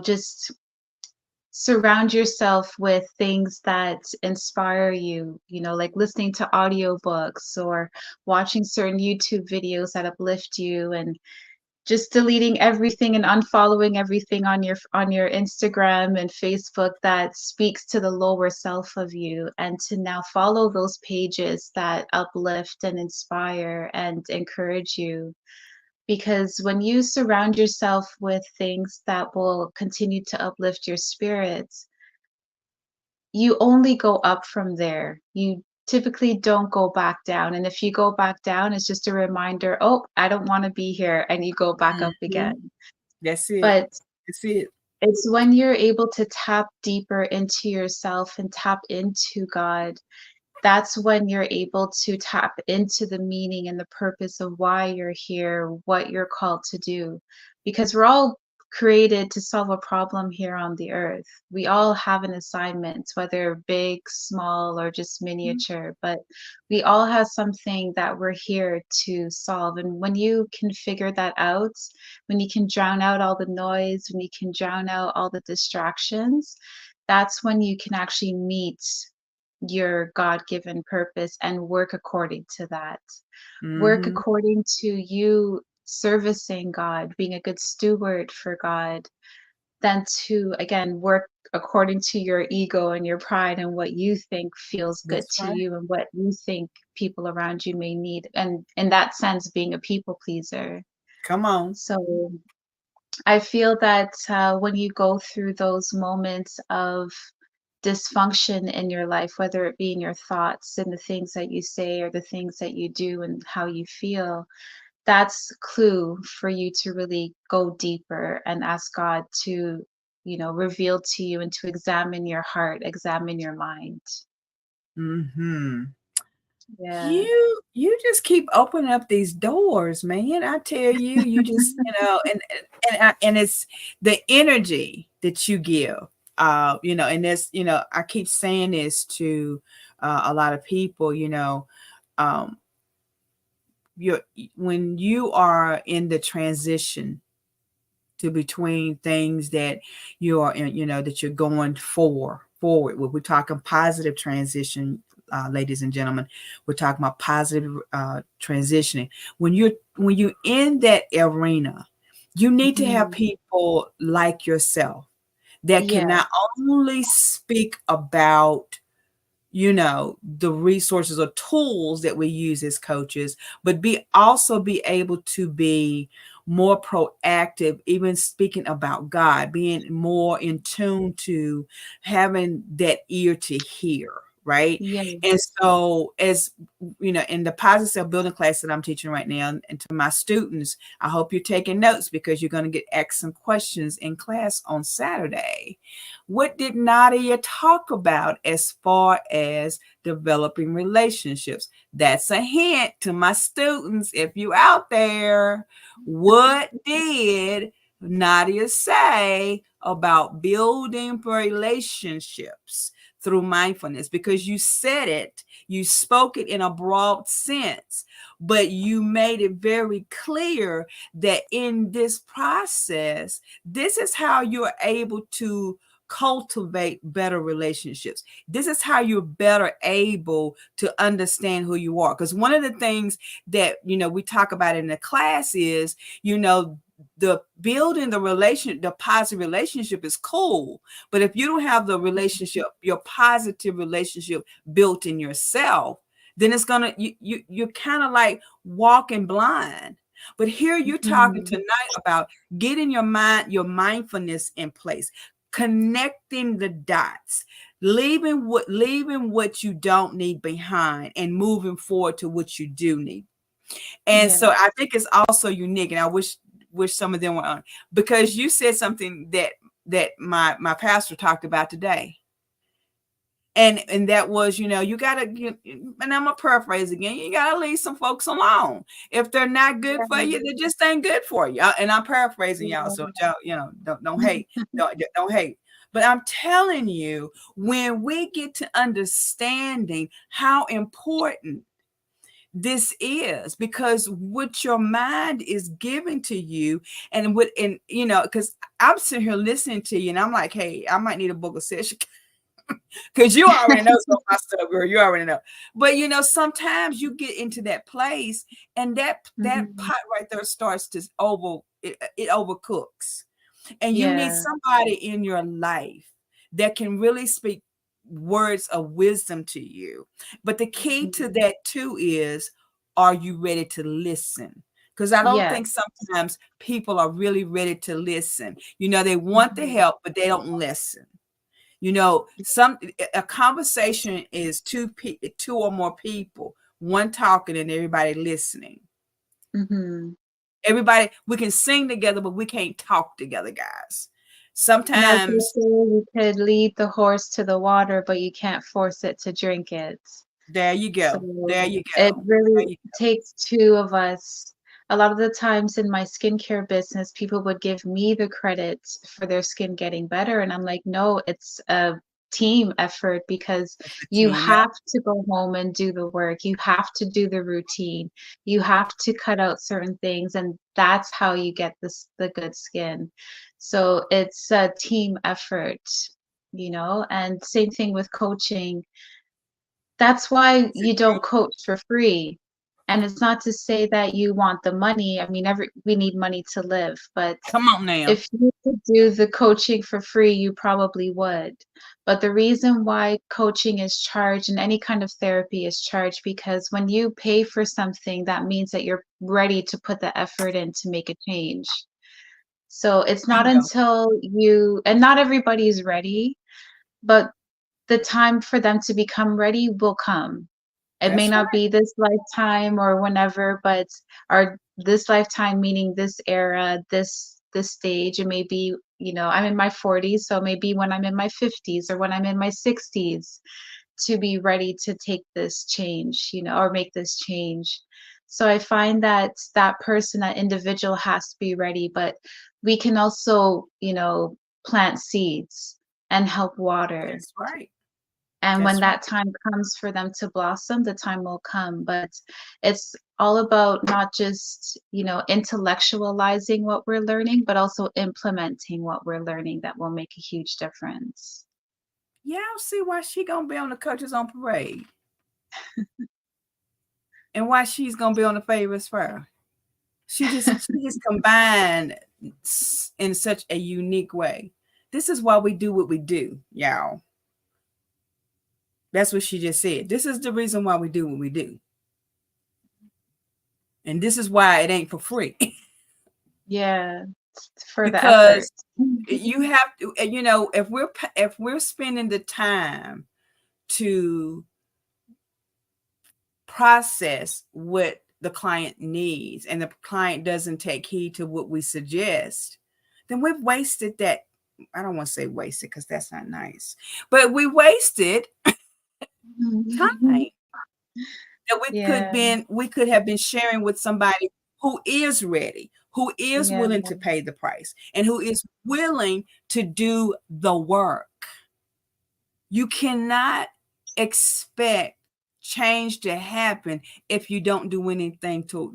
[SPEAKER 2] just surround yourself with things that inspire you, like listening to audiobooks or watching certain YouTube videos that uplift you, and just deleting everything and unfollowing everything on your Instagram and Facebook that speaks to the lower self of you, and to now follow those pages that uplift and inspire and encourage you. Because when you surround yourself with things that will continue to uplift your spirits, you only go up from there. You typically don't go back down. And if you go back down, it's just a reminder, oh, I don't want to be here. And you go back up
[SPEAKER 1] Mhm.
[SPEAKER 2] again.
[SPEAKER 1] That's it.
[SPEAKER 2] But
[SPEAKER 1] That's it.
[SPEAKER 2] it's when you're able to tap deeper into yourself and tap into God, that's when you're able to tap into the meaning and the purpose of why you're here, what you're called to do. Because we're all created to solve a problem here on the earth. We all have an assignment, whether big, small, or just miniature, but we all have something that we're here to solve. And when you can figure that out, when you can drown out all the noise, when you can drown out all the distractions, that's when you can actually meet your God-given purpose and work according to that. Work
[SPEAKER 1] Mhm.
[SPEAKER 2] according to you servicing God, being a good steward for God, than to, again, work according to your ego and your pride and what you think feels good
[SPEAKER 1] That's
[SPEAKER 2] to
[SPEAKER 1] right.
[SPEAKER 2] you and what you think people around you may need. And in that sense, being a people pleaser.
[SPEAKER 1] Come on.
[SPEAKER 2] So I feel that when you go through those moments of dysfunction in your life, whether it be in your thoughts and the things that you say or the things that you do and how you feel, that's clue for you to really go deeper and ask God to, reveal to you and to examine your heart, examine your mind.
[SPEAKER 1] Mhm.
[SPEAKER 2] Yeah.
[SPEAKER 1] You just keep opening up these doors, man. I tell you, you just, and it's the energy that you give. And this, I keep saying this to a lot of people, um, you're when you are in the transition to between things that you are in, that you're going forward with. We're talking positive transition, ladies and gentlemen. We're talking about positive transitioning. When you're in that arena, you need to have
[SPEAKER 2] Mhm.
[SPEAKER 1] people like yourself that can
[SPEAKER 2] Yeah.
[SPEAKER 1] not only speak about the resources or tools that we use as coaches, but be able to be more proactive, even speaking about God, being more in tune to having that ear to hear, right?
[SPEAKER 2] Yeah.
[SPEAKER 1] And so, as in the positive self building class that I'm teaching right now, and to my students, I hope you're taking notes, because you're going to get asked some questions in class on Saturday. What did Nadia talk about as far as developing relationships? That's a hint to my students. If you out there, what did Nadia say about building relationships through mindfulness? Because you said it, you spoke it in a broad sense, but you made it very clear that in this process, this is how you're able to cultivate better relationships. This is how you're better able to understand who you are. Because one of the things that we talk about in the class is, the building the positive relationship is cool. But if you don't have the relationship, your positive relationship built in yourself, then it's gonna you're kind of like walking blind. But here you're talking
[SPEAKER 2] Mhm.
[SPEAKER 1] tonight about getting your mindfulness in place, connecting the dots, leaving what you don't need behind, and moving forward to what you do need. And
[SPEAKER 2] Yeah.
[SPEAKER 1] so I think it's also unique, and I wish some of them were on, because you said something that my pastor talked about today. And that was, you gotta, and I'm gonna paraphrase again, you gotta leave some folks alone. If they're not good for you, they just ain't good for you. And I'm paraphrasing y'all, so
[SPEAKER 2] Yeah.
[SPEAKER 1] y'all, don't hate, don't hate. But I'm telling you, when we get to understanding how important this is, because what your mind is giving to you, because I'm sitting here listening to you, and I'm like, hey, I might need a book of session. Because you already know some of my stuff, girl. You already know. But sometimes you get into that place, and that
[SPEAKER 2] Mhm.
[SPEAKER 1] pot right there starts to it overcooks. And you need
[SPEAKER 2] Yeah.
[SPEAKER 1] somebody in your life that can really speak words of wisdom to you. But the key to
[SPEAKER 2] Mhm.
[SPEAKER 1] that too is, are you ready to listen? Because I don't
[SPEAKER 2] Yes.
[SPEAKER 1] think sometimes people are really ready to listen. They want the
[SPEAKER 2] Mhm.
[SPEAKER 1] help, but they don't listen. Some a conversation is two or more people, one talking and everybody listening.
[SPEAKER 2] Mhm.
[SPEAKER 1] Everybody, we can sing together, but we can't talk together, guys.
[SPEAKER 2] And as they
[SPEAKER 1] Sometimes,
[SPEAKER 2] say, you could lead the horse to the water, but you can't force it to drink it.
[SPEAKER 1] there you
[SPEAKER 2] So
[SPEAKER 1] go. There you
[SPEAKER 2] it
[SPEAKER 1] go. There
[SPEAKER 2] really
[SPEAKER 1] you
[SPEAKER 2] takes two of us. A lot of the times in my skincare business, people would give me the credit for their skin getting better. And I'm like, no, it's a team effort, because
[SPEAKER 1] go. It's a
[SPEAKER 2] you
[SPEAKER 1] team. Yep.
[SPEAKER 2] have to go home and do the work. You have to do the routine. You have to cut out certain things. And that's how you get the good skin. So it's a team effort, and same thing with coaching. That's why you don't coach for free. And it's not to say that you want the money. I mean, we need money to live, but
[SPEAKER 1] Come on now.
[SPEAKER 2] if you could do the coaching for free, you probably would. But the reason why coaching is charged and any kind of therapy is charged, because when you pay for something, that means that you're ready to put the effort in to make a change. So it's not
[SPEAKER 1] Bingo.
[SPEAKER 2] until and not everybody's ready, but the time for them to become ready will come. It may
[SPEAKER 1] That's
[SPEAKER 2] not
[SPEAKER 1] right.
[SPEAKER 2] be this lifetime or whenever, but this lifetime meaning this era, this stage. It may be, I'm in my 40s, so maybe when I'm in my 50s or when I'm in my 60s to be ready to take this change, or make this change. So I find that that person, that individual has to be ready, but we can also, plant seeds. and help water.
[SPEAKER 1] That's right.
[SPEAKER 2] And when
[SPEAKER 1] That's right.
[SPEAKER 2] that time comes for them to blossom, the time will come. But it's all about not just, intellectualizing what we're learning, but also implementing what we're learning that will make a huge difference.
[SPEAKER 1] Yeah, I don't see why she gonna be on the Coaches on Parade and why she's gonna be on the Favorites Fair. She just combined in such a unique way. This is why we do what we do, y'all. That's what she just said. This is the reason why we do what we do. And this is why it ain't for free.
[SPEAKER 2] Yeah, for the effort.
[SPEAKER 1] Because you have to, if we're spending the time to process what the client needs and the client doesn't take heed to what we suggest, then we've wasted that. I don't want to say wasted because that's not nice, but we wasted time that
[SPEAKER 2] Yeah,
[SPEAKER 1] we could have been sharing with somebody who is ready, who is
[SPEAKER 2] yeah,
[SPEAKER 1] willing to pay the price, and who is willing to do the work. You cannot expect change to happen if you don't do anything to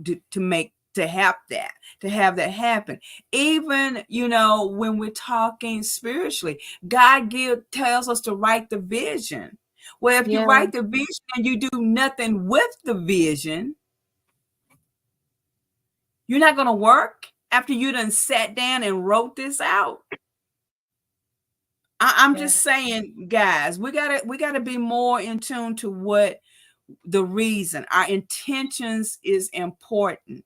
[SPEAKER 1] have that happen. Even when we're talking spiritually, tells us to write the vision. Well, if you
[SPEAKER 2] yeah,
[SPEAKER 1] write the vision and you do nothing with the vision, you're not going to work after you done sat down and wrote this out. I'm
[SPEAKER 2] yeah,
[SPEAKER 1] just saying, guys, we gotta be more in tune to what the reason. Our intentions is important.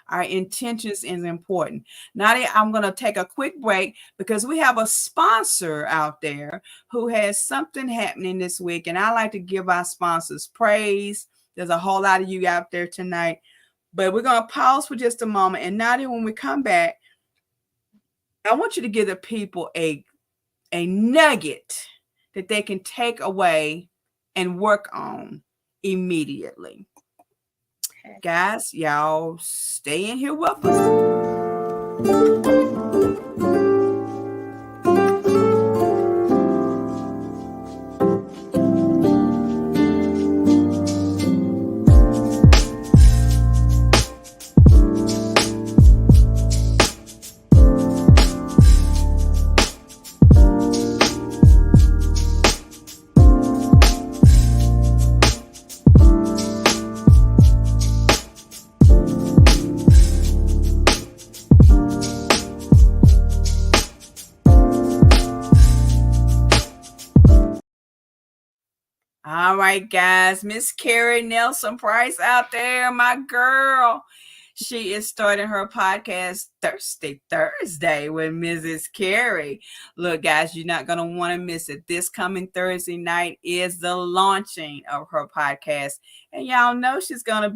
[SPEAKER 1] Our intentions is important. Nadia, I'm going to take a quick break because we have a sponsor out there who has something happening this week, and I like to give our sponsors praise. There's a whole lot of you out there tonight, but we're going to pause for just a moment. And Nadia, when we come back, I want you to give the people a nugget that they can take away and work on immediately.
[SPEAKER 2] okay.
[SPEAKER 1] Guys, y'all stay in here with us. All right, guys. Miss Carrie Nelson Price out there, my girl. She is starting her podcast Thirsty Thursday with Mrs. Carrie. Look, guys, you're not going to want to miss it. This coming Thursday night is the launching of her podcast. And y'all know it's going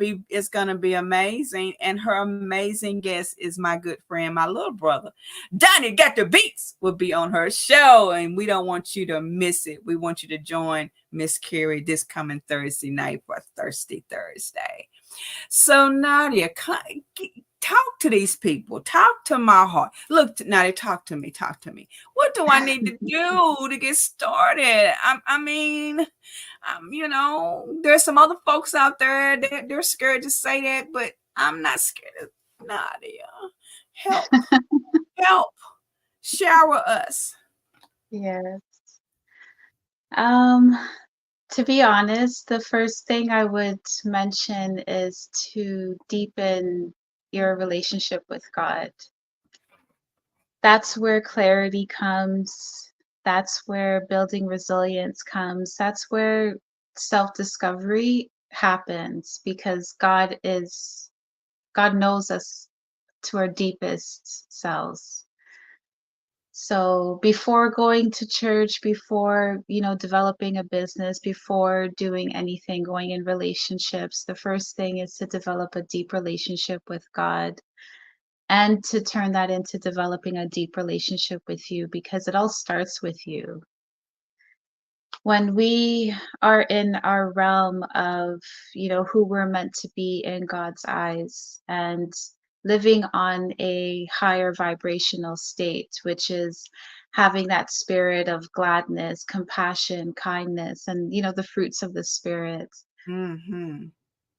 [SPEAKER 1] to be amazing. And her amazing guest is my good friend, my little brother, Donnie Got the Beats, will be on her show. And we don't want you to miss it. We want you to join Miss Carrie this coming Thursday night for Thirsty Thursday. So Nadia, talk to these people. Talk to my heart. Look, Nadia, talk to me. Talk to me. What do I need to do to get started? I mean, there's some other folks out there that they're scared to say that, but I'm not scared of Nadia. Help, help, shower us.
[SPEAKER 2] Yes. Um, to be honest, the first thing I would mention is to deepen your relationship with God. That's where clarity comes. That's where building resilience comes. That's where self-discovery happens because God knows us to our deepest selves. So before going to church, before, developing a business, before doing anything, going in relationships, the first thing is to develop a deep relationship with God and to turn that into developing a deep relationship with you because it all starts with you. When we are in our realm of, who we're meant to be in God's eyes and living on a higher vibrational state, which is having that spirit of gladness, compassion, kindness, and the fruits of the spirit.
[SPEAKER 1] Mm-hmm.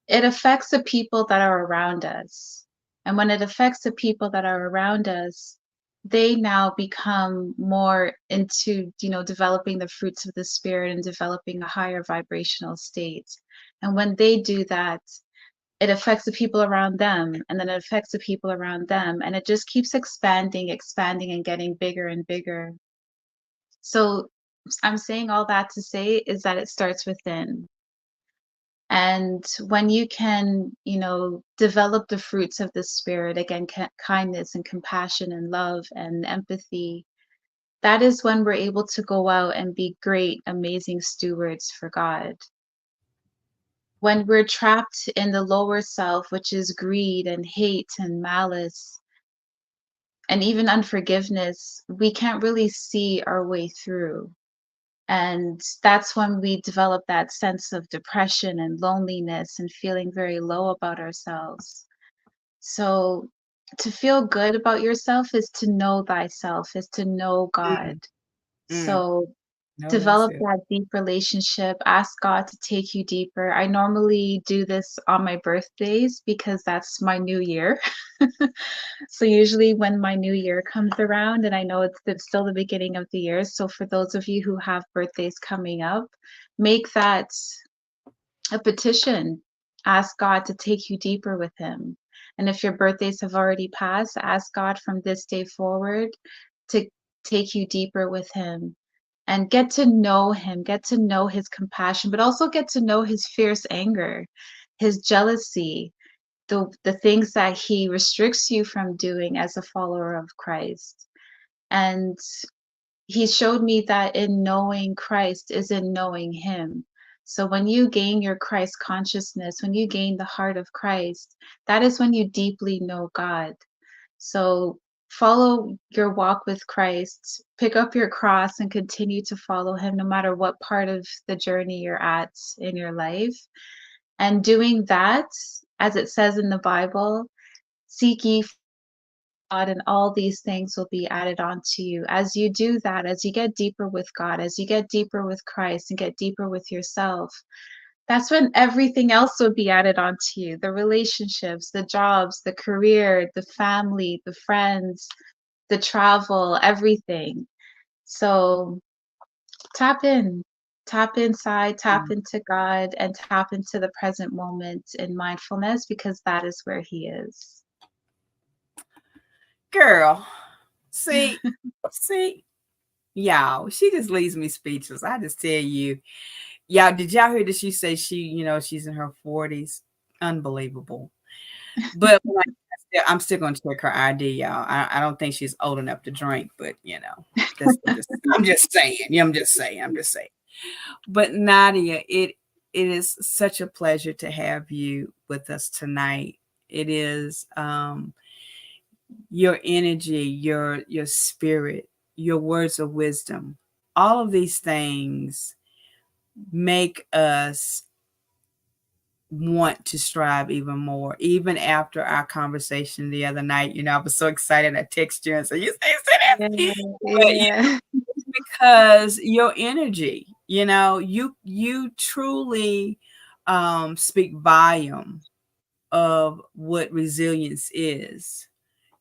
[SPEAKER 2] It affects the people that are around us. And when it affects the people that are around us, they now become more into, developing the fruits of the spirit and developing a higher vibrational state. And when they do that, it affects the people around them, and then it affects the people around them, and it just keeps expanding, expanding, and getting bigger and bigger. So I'm saying all that to say is that it starts within. And when you can, develop the fruits of the spirit, again, kindness and compassion and love and empathy, that is when we're able to go out and be great, amazing stewards for God. When we're trapped in the lower self, which is greed and hate and malice and even unforgiveness, we can't really see our way through. And that's when we develop that sense of depression and loneliness and feeling very low about ourselves. So, to feel good about yourself is to know thyself, is to know God.
[SPEAKER 1] Mm, mm.
[SPEAKER 2] So,
[SPEAKER 1] No, that's
[SPEAKER 2] develop
[SPEAKER 1] it.
[SPEAKER 2] that deep relationship, ask God to take you deeper. I normally do this on my birthdays because that's my new year. So usually when my new year comes around, and I know it's still the beginning of the year, so for those of you who have birthdays coming up, make that a petition. Ask God to take you deeper with him. And if your birthdays have already passed, ask God from this day forward to take you deeper with him and get to know him, get to know his compassion, but also get to know his fierce anger, his jealousy, the things that he restricts you from doing as a follower of Christ. And he showed me that in knowing Christ is in knowing him. So when you gain your Christ consciousness, when you gain the heart of Christ, that is when you deeply know God. So follow your walk with Christ, pick up your cross and continue to follow him no matter what part of the journey you're at in your life. And doing that, as it says in the Bible, seek ye God, and all these things will be added on to you. As you do that, as you get deeper with God, as you get deeper with Christ and get deeper with yourself, that's when everything else will be added on to you. The relationships, the jobs, the career, the family, the friends, the travel, everything. So tap in, tap inside, tap
[SPEAKER 1] Mm.
[SPEAKER 2] into God, and tap into the present moment in mindfulness, because that is where he is.
[SPEAKER 1] Girl, see, see, y'all, she just leaves me speechless. I just tell you, y'all, did y'all hear that she say she's in her 40s? Unbelievable. But I'm still going to check her ID, y'all. I don't think she's old enough to drink, but that's I'm just saying. Yeah, I'm just saying. But Nadia, it is such a pleasure to have you with us tonight. It is your energy, your spirit, your words of wisdom. All of these things make us want to strive even more. Even after our conversation the other night, I was so excited. I texted you and said, "You say
[SPEAKER 2] Yeah,
[SPEAKER 1] that," but
[SPEAKER 2] yeah.
[SPEAKER 1] because your energy, you truly speak volume of what resilience is.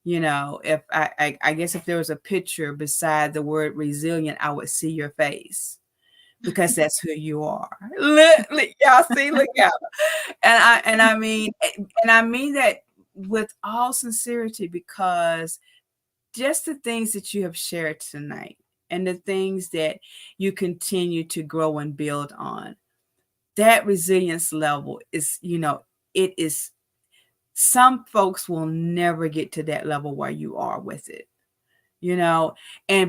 [SPEAKER 1] If I guess if there was a picture beside the word resilient, I would see your face because that's who you are. Look, y'all see, look out. And I mean that with all sincerity, because just the things that you have shared tonight and the things that you continue to grow and build on, that resilience level is, it is, some folks will never get to that level where you are with it, you know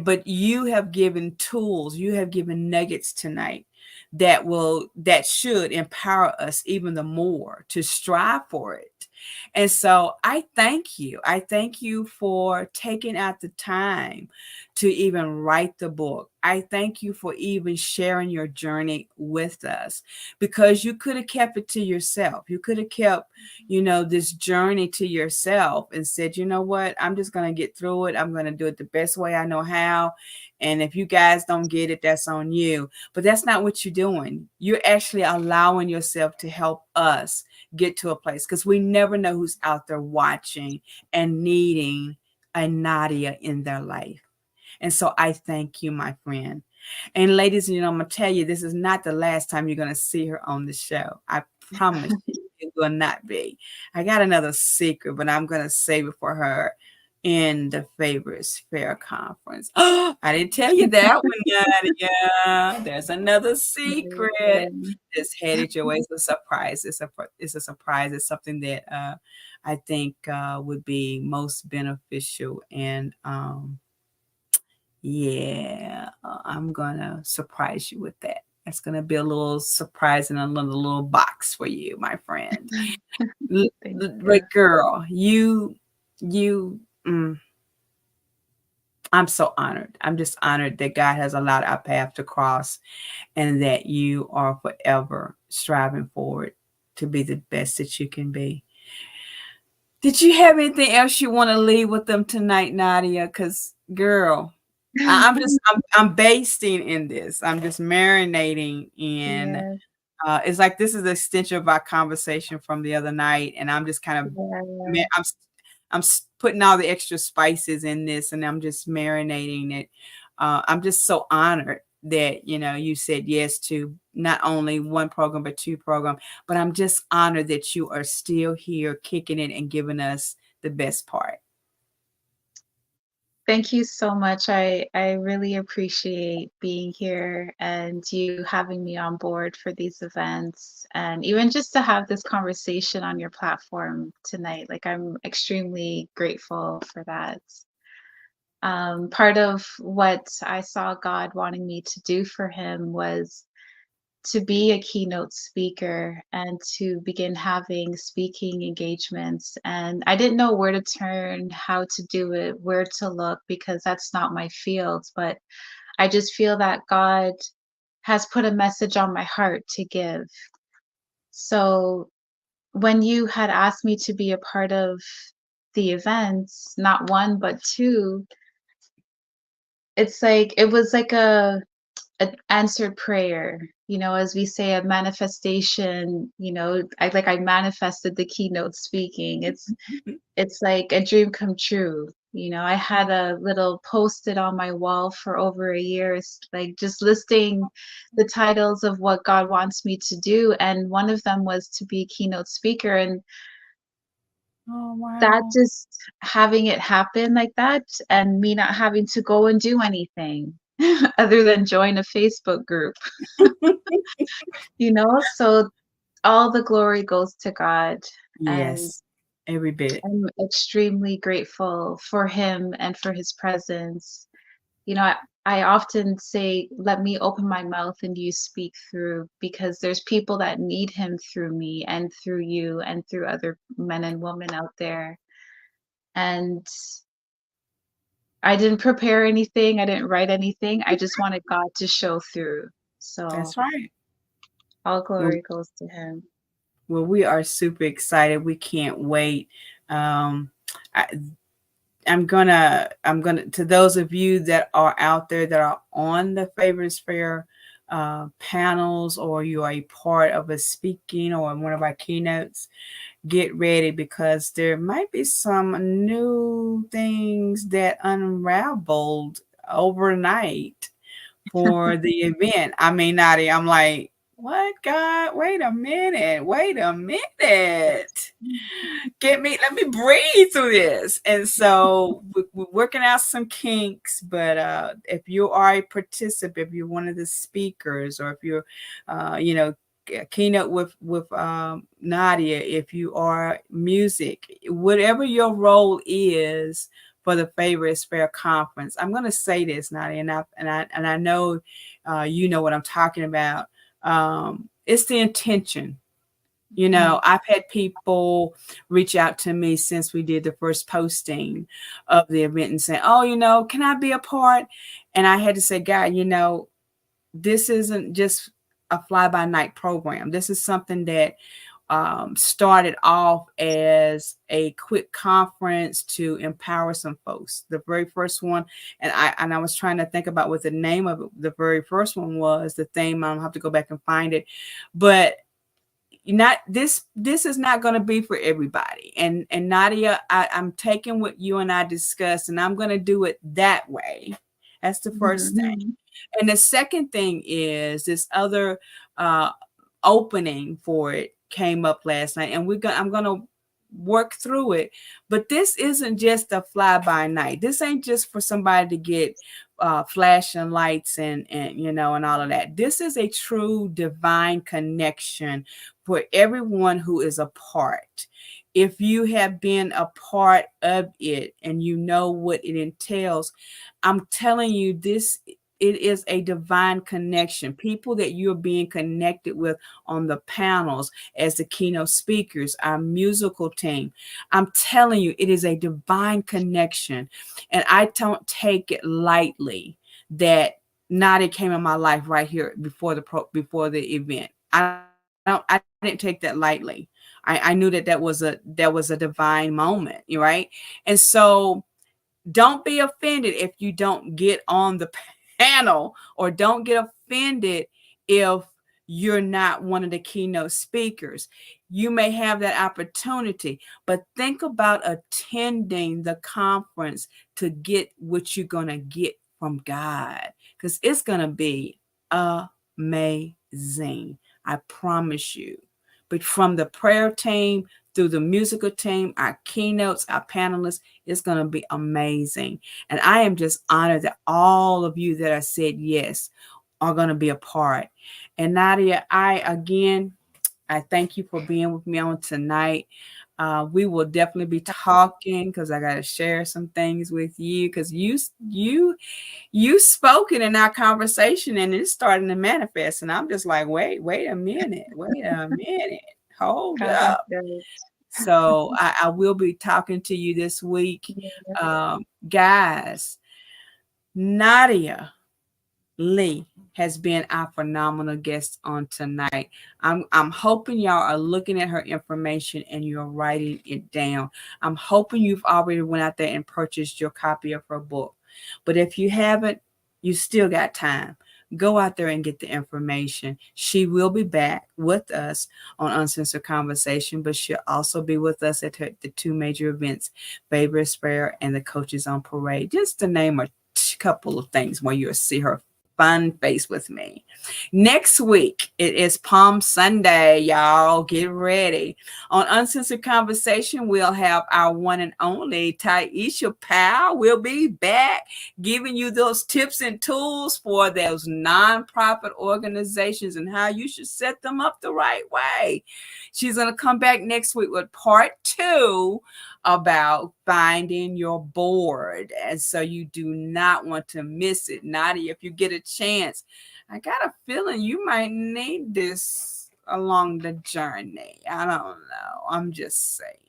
[SPEAKER 1] but you have given tools, you have given nuggets tonight that should empower us even the more to strive for it, And so I thank you. I thank you for taking out the time to even write the book. I thank you for even sharing your journey with us, because you could have kept it to yourself. You could have kept, this journey to yourself and said, you know what, I'm just going to get through it. I'm going to do it the best way I know how. And if you guys don't get it, that's on you. But that's not what you're doing. You're actually allowing yourself to help us get to a place, because we never know who's out there watching and needing a Nadia in their life. And so I thank you, my friend. And ladies, I'm going to tell you, this is not the last time you're going to see her on the show. I promise you, it will not be. I got another secret, but I'm going to save it for her in the Favors Fair Conference. Oh, I didn't tell you that one, Nadia. There's another secret.
[SPEAKER 2] Amazing.
[SPEAKER 1] Just headed your way. It's a surprise. It's a surprise. It's something that I think would be most beneficial. And yeah, I'm gonna surprise you with that. That's gonna be a little surprise in another little box for you, my friend.
[SPEAKER 2] Thank you.
[SPEAKER 1] But girl, you, mm, I'm so honored. I'm just honored that God has allowed our path to cross, and that you are forever striving forward to be the best that you can be. Did you have anything else you want to leave with them tonight, Nadia? Because, girl, I'm basting in this. I'm just marinating in.
[SPEAKER 2] Yes,
[SPEAKER 1] It's like this is the extension of our conversation from the other night, and I'm just kind of
[SPEAKER 2] yes.
[SPEAKER 1] putting all the extra spices in this, and I'm just marinating it. I'm just so honored that you said yes to not only one program but two programs. But I'm just honored that you are still here, kicking it and giving us the best part.
[SPEAKER 2] Thank you so much. I really appreciate being here and you having me on board for these events, and even just to have this conversation on your platform tonight. Like, I'm extremely grateful for that. Part of what I saw God wanting me to do for him was to be a keynote speaker and to begin having speaking engagements. And I didn't know where to turn, how to do it, where to look, because that's not my field. But I just feel that God has put a message on my heart to give. So when you had asked me to be a part of the events, not one, but two, it's like it was like an answered prayer, as we say, a manifestation. I manifested the keynote speaking. It's like a dream come true. I had a little post-it on my wall for over a year, like just listing the titles of what God wants me to do, and one of them was to be a keynote speaker. And
[SPEAKER 1] Oh,
[SPEAKER 2] that,
[SPEAKER 1] wow.
[SPEAKER 2] just having it happen like that, and me not having to go and do anything other than join a Facebook group, so all the glory goes to God. And
[SPEAKER 1] Yes, every bit.
[SPEAKER 2] I'm extremely grateful for him and for his presence. I often say, let me open my mouth and you speak through, because there's people that need him through me and through you and through other men and women out there. And I didn't prepare anything, I didn't write anything. I just wanted God to show through. So
[SPEAKER 1] That's right.
[SPEAKER 2] all
[SPEAKER 1] Well,
[SPEAKER 2] glory goes to him.
[SPEAKER 1] we are super excited. We can't wait. I, I'm gonna to those of you that are out there that are on the Favors Fair panels, or you are a part of a speaking or one of our keynotes, get ready, because there might be some new things that unraveled overnight for the event. I mean, Nadia, I'm like, what, God? Wait a minute. Wait a minute. Let me breathe through this. And so we're working out some kinks. But if you are a participant, if you're one of the speakers, or if you're, keynote with Nadia, if you are music, whatever your role is for the Favors Fair Conference, I'm going to say this, Nadia, and I know you know what I'm talking about. It's the intention You
[SPEAKER 2] Mhm.
[SPEAKER 1] know, I've had people reach out to me since we did the first posting of the event and say, "Oh, can I be a part?" And I had to say, "God, this isn't just a fly by night program. This is something that started off as a quick conference to empower some folks. The very first one, and I was trying to think about what the name of it, the very first one was. The theme, I'll have to go back and find it, but not this is not going to be for everybody. And Nadia, I'm taking what you and I discussed, and I'm going to do it that way. That's the first thing.
[SPEAKER 2] Mhm.
[SPEAKER 1] And the second thing is this other uh, opening for it came up last night, and I'm gonna work through it. But this isn't just a fly by night. This ain't just for somebody to get flashing lights and all of that. This is a true divine connection for everyone who is a part. If you have been a part of it and you know what it entails, I'm telling you, it is a divine connection. People that you're being connected with on the panels as the keynote speakers, our musical team. I'm telling you, it is a divine connection. And I don't take it lightly that Nadia came in my life right here before the event. I didn't take that lightly. I knew that was a divine moment, right? And so don't be offended if you don't get on the panel, or don't get offended if you're not one of the keynote speakers. You may have that opportunity, but think about attending the conference to get what you're going to get from God, because it's going to be amazing. I promise you. But from the prayer team through the musical team, our keynotes, our panelists, it's going to be amazing. And I am just honored that all of you that have said yes are going to be a part. And Nadia, I thank you for being with me on tonight. We will definitely be talking, because I got to share some things with you, because you spoken in our conversation and it's starting to manifest. And I'm just like, wait a minute, hold
[SPEAKER 2] God is
[SPEAKER 1] up.
[SPEAKER 2] good.
[SPEAKER 1] So I will be talking to you this week.
[SPEAKER 2] Yes.
[SPEAKER 1] Guys, Nadia Lee has been our phenomenal guest on tonight. I'm hoping y'all are looking at her information and you're writing it down. I'm hoping you've already went out there and purchased your copy of her book. But if you haven't, you still got time. Go out there and get the information. She will be back with us on Uncensored Conversation, but she'll also be with us at the two major events, Favorite Fair and the Coaches on Parade, just to name a couple of things where you'll see her fun face with me. Next week, it is Palm Sunday, y'all. Get ready. On Uncensored Conversation, we'll have our one and only Taisha Powell. We'll be back giving you those tips and tools for those nonprofit organizations and how you should set them up the right way. She's going to come back next week with part 2 about finding your board. And so you do not want to miss it. Nadia, if you get a chance, I got a feeling you might need this along the journey. I don't know. I'm just saying.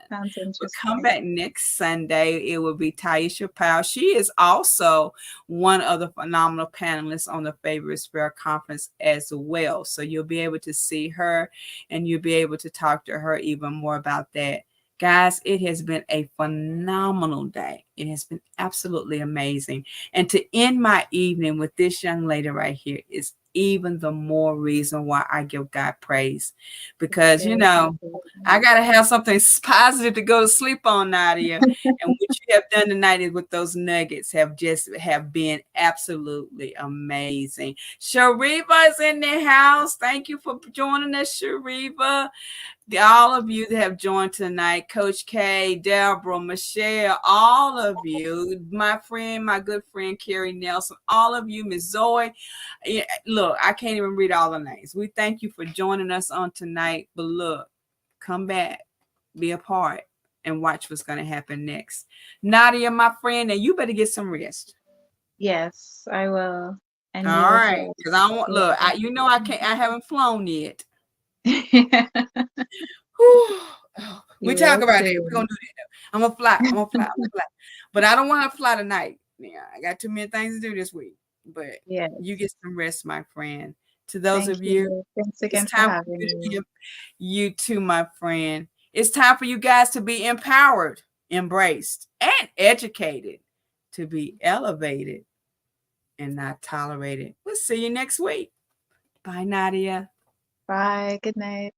[SPEAKER 2] Sounds
[SPEAKER 1] But come
[SPEAKER 2] interesting.
[SPEAKER 1] back next Sunday. It will be Taisha Powell. She is also one of the phenomenal panelists on the Favorite Spare Conference as well. So you'll be able to see her and you'll be able to talk to her even more about that. Guys, it has been a phenomenal day. It has been absolutely amazing. And to end my evening with this young lady right here is even the more reason why I give God praise.
[SPEAKER 2] It's
[SPEAKER 1] Because,
[SPEAKER 2] very
[SPEAKER 1] I
[SPEAKER 2] important.
[SPEAKER 1] got to have something positive to go to sleep on, Nadia. And what you have done tonight is with those nuggets have been absolutely amazing. Shariva is in the house. Thank you for joining us, Shariva. All of you that have joined tonight, Coach K, Deborah, Michelle, all of you, my good friend Carrie Nelson, all of you, Miss Zoe. Look, I can't even read all the names. We thank you for joining us on tonight. But look, come back, be a part, and watch what's going to happen next. Nadia, my friend, and you better get some rest.
[SPEAKER 2] Yes, I will. And
[SPEAKER 1] All
[SPEAKER 2] you as
[SPEAKER 1] right,
[SPEAKER 2] well.
[SPEAKER 1] because I want
[SPEAKER 2] Yeah.
[SPEAKER 1] look. I can't. I haven't flown yet. We
[SPEAKER 2] You
[SPEAKER 1] talk
[SPEAKER 2] will
[SPEAKER 1] about it. We're gonna
[SPEAKER 2] soon.
[SPEAKER 1] do that though. I'm gonna fly. I'm gonna fly. I'm gonna fly. But I don't want to fly tonight. Yeah, I got too many things to do this week. But you
[SPEAKER 2] Yes.
[SPEAKER 1] get some rest, my friend. To those
[SPEAKER 2] Thank
[SPEAKER 1] of you,
[SPEAKER 2] you. Thanks
[SPEAKER 1] it's
[SPEAKER 2] again for
[SPEAKER 1] time for
[SPEAKER 2] having
[SPEAKER 1] you to
[SPEAKER 2] me.
[SPEAKER 1] be you too, my friend. It's time for you guys to be empowered, embraced, and educated, to be elevated and not tolerated. We'll see you next week. Bye, Nadia.
[SPEAKER 2] Bye. Good night.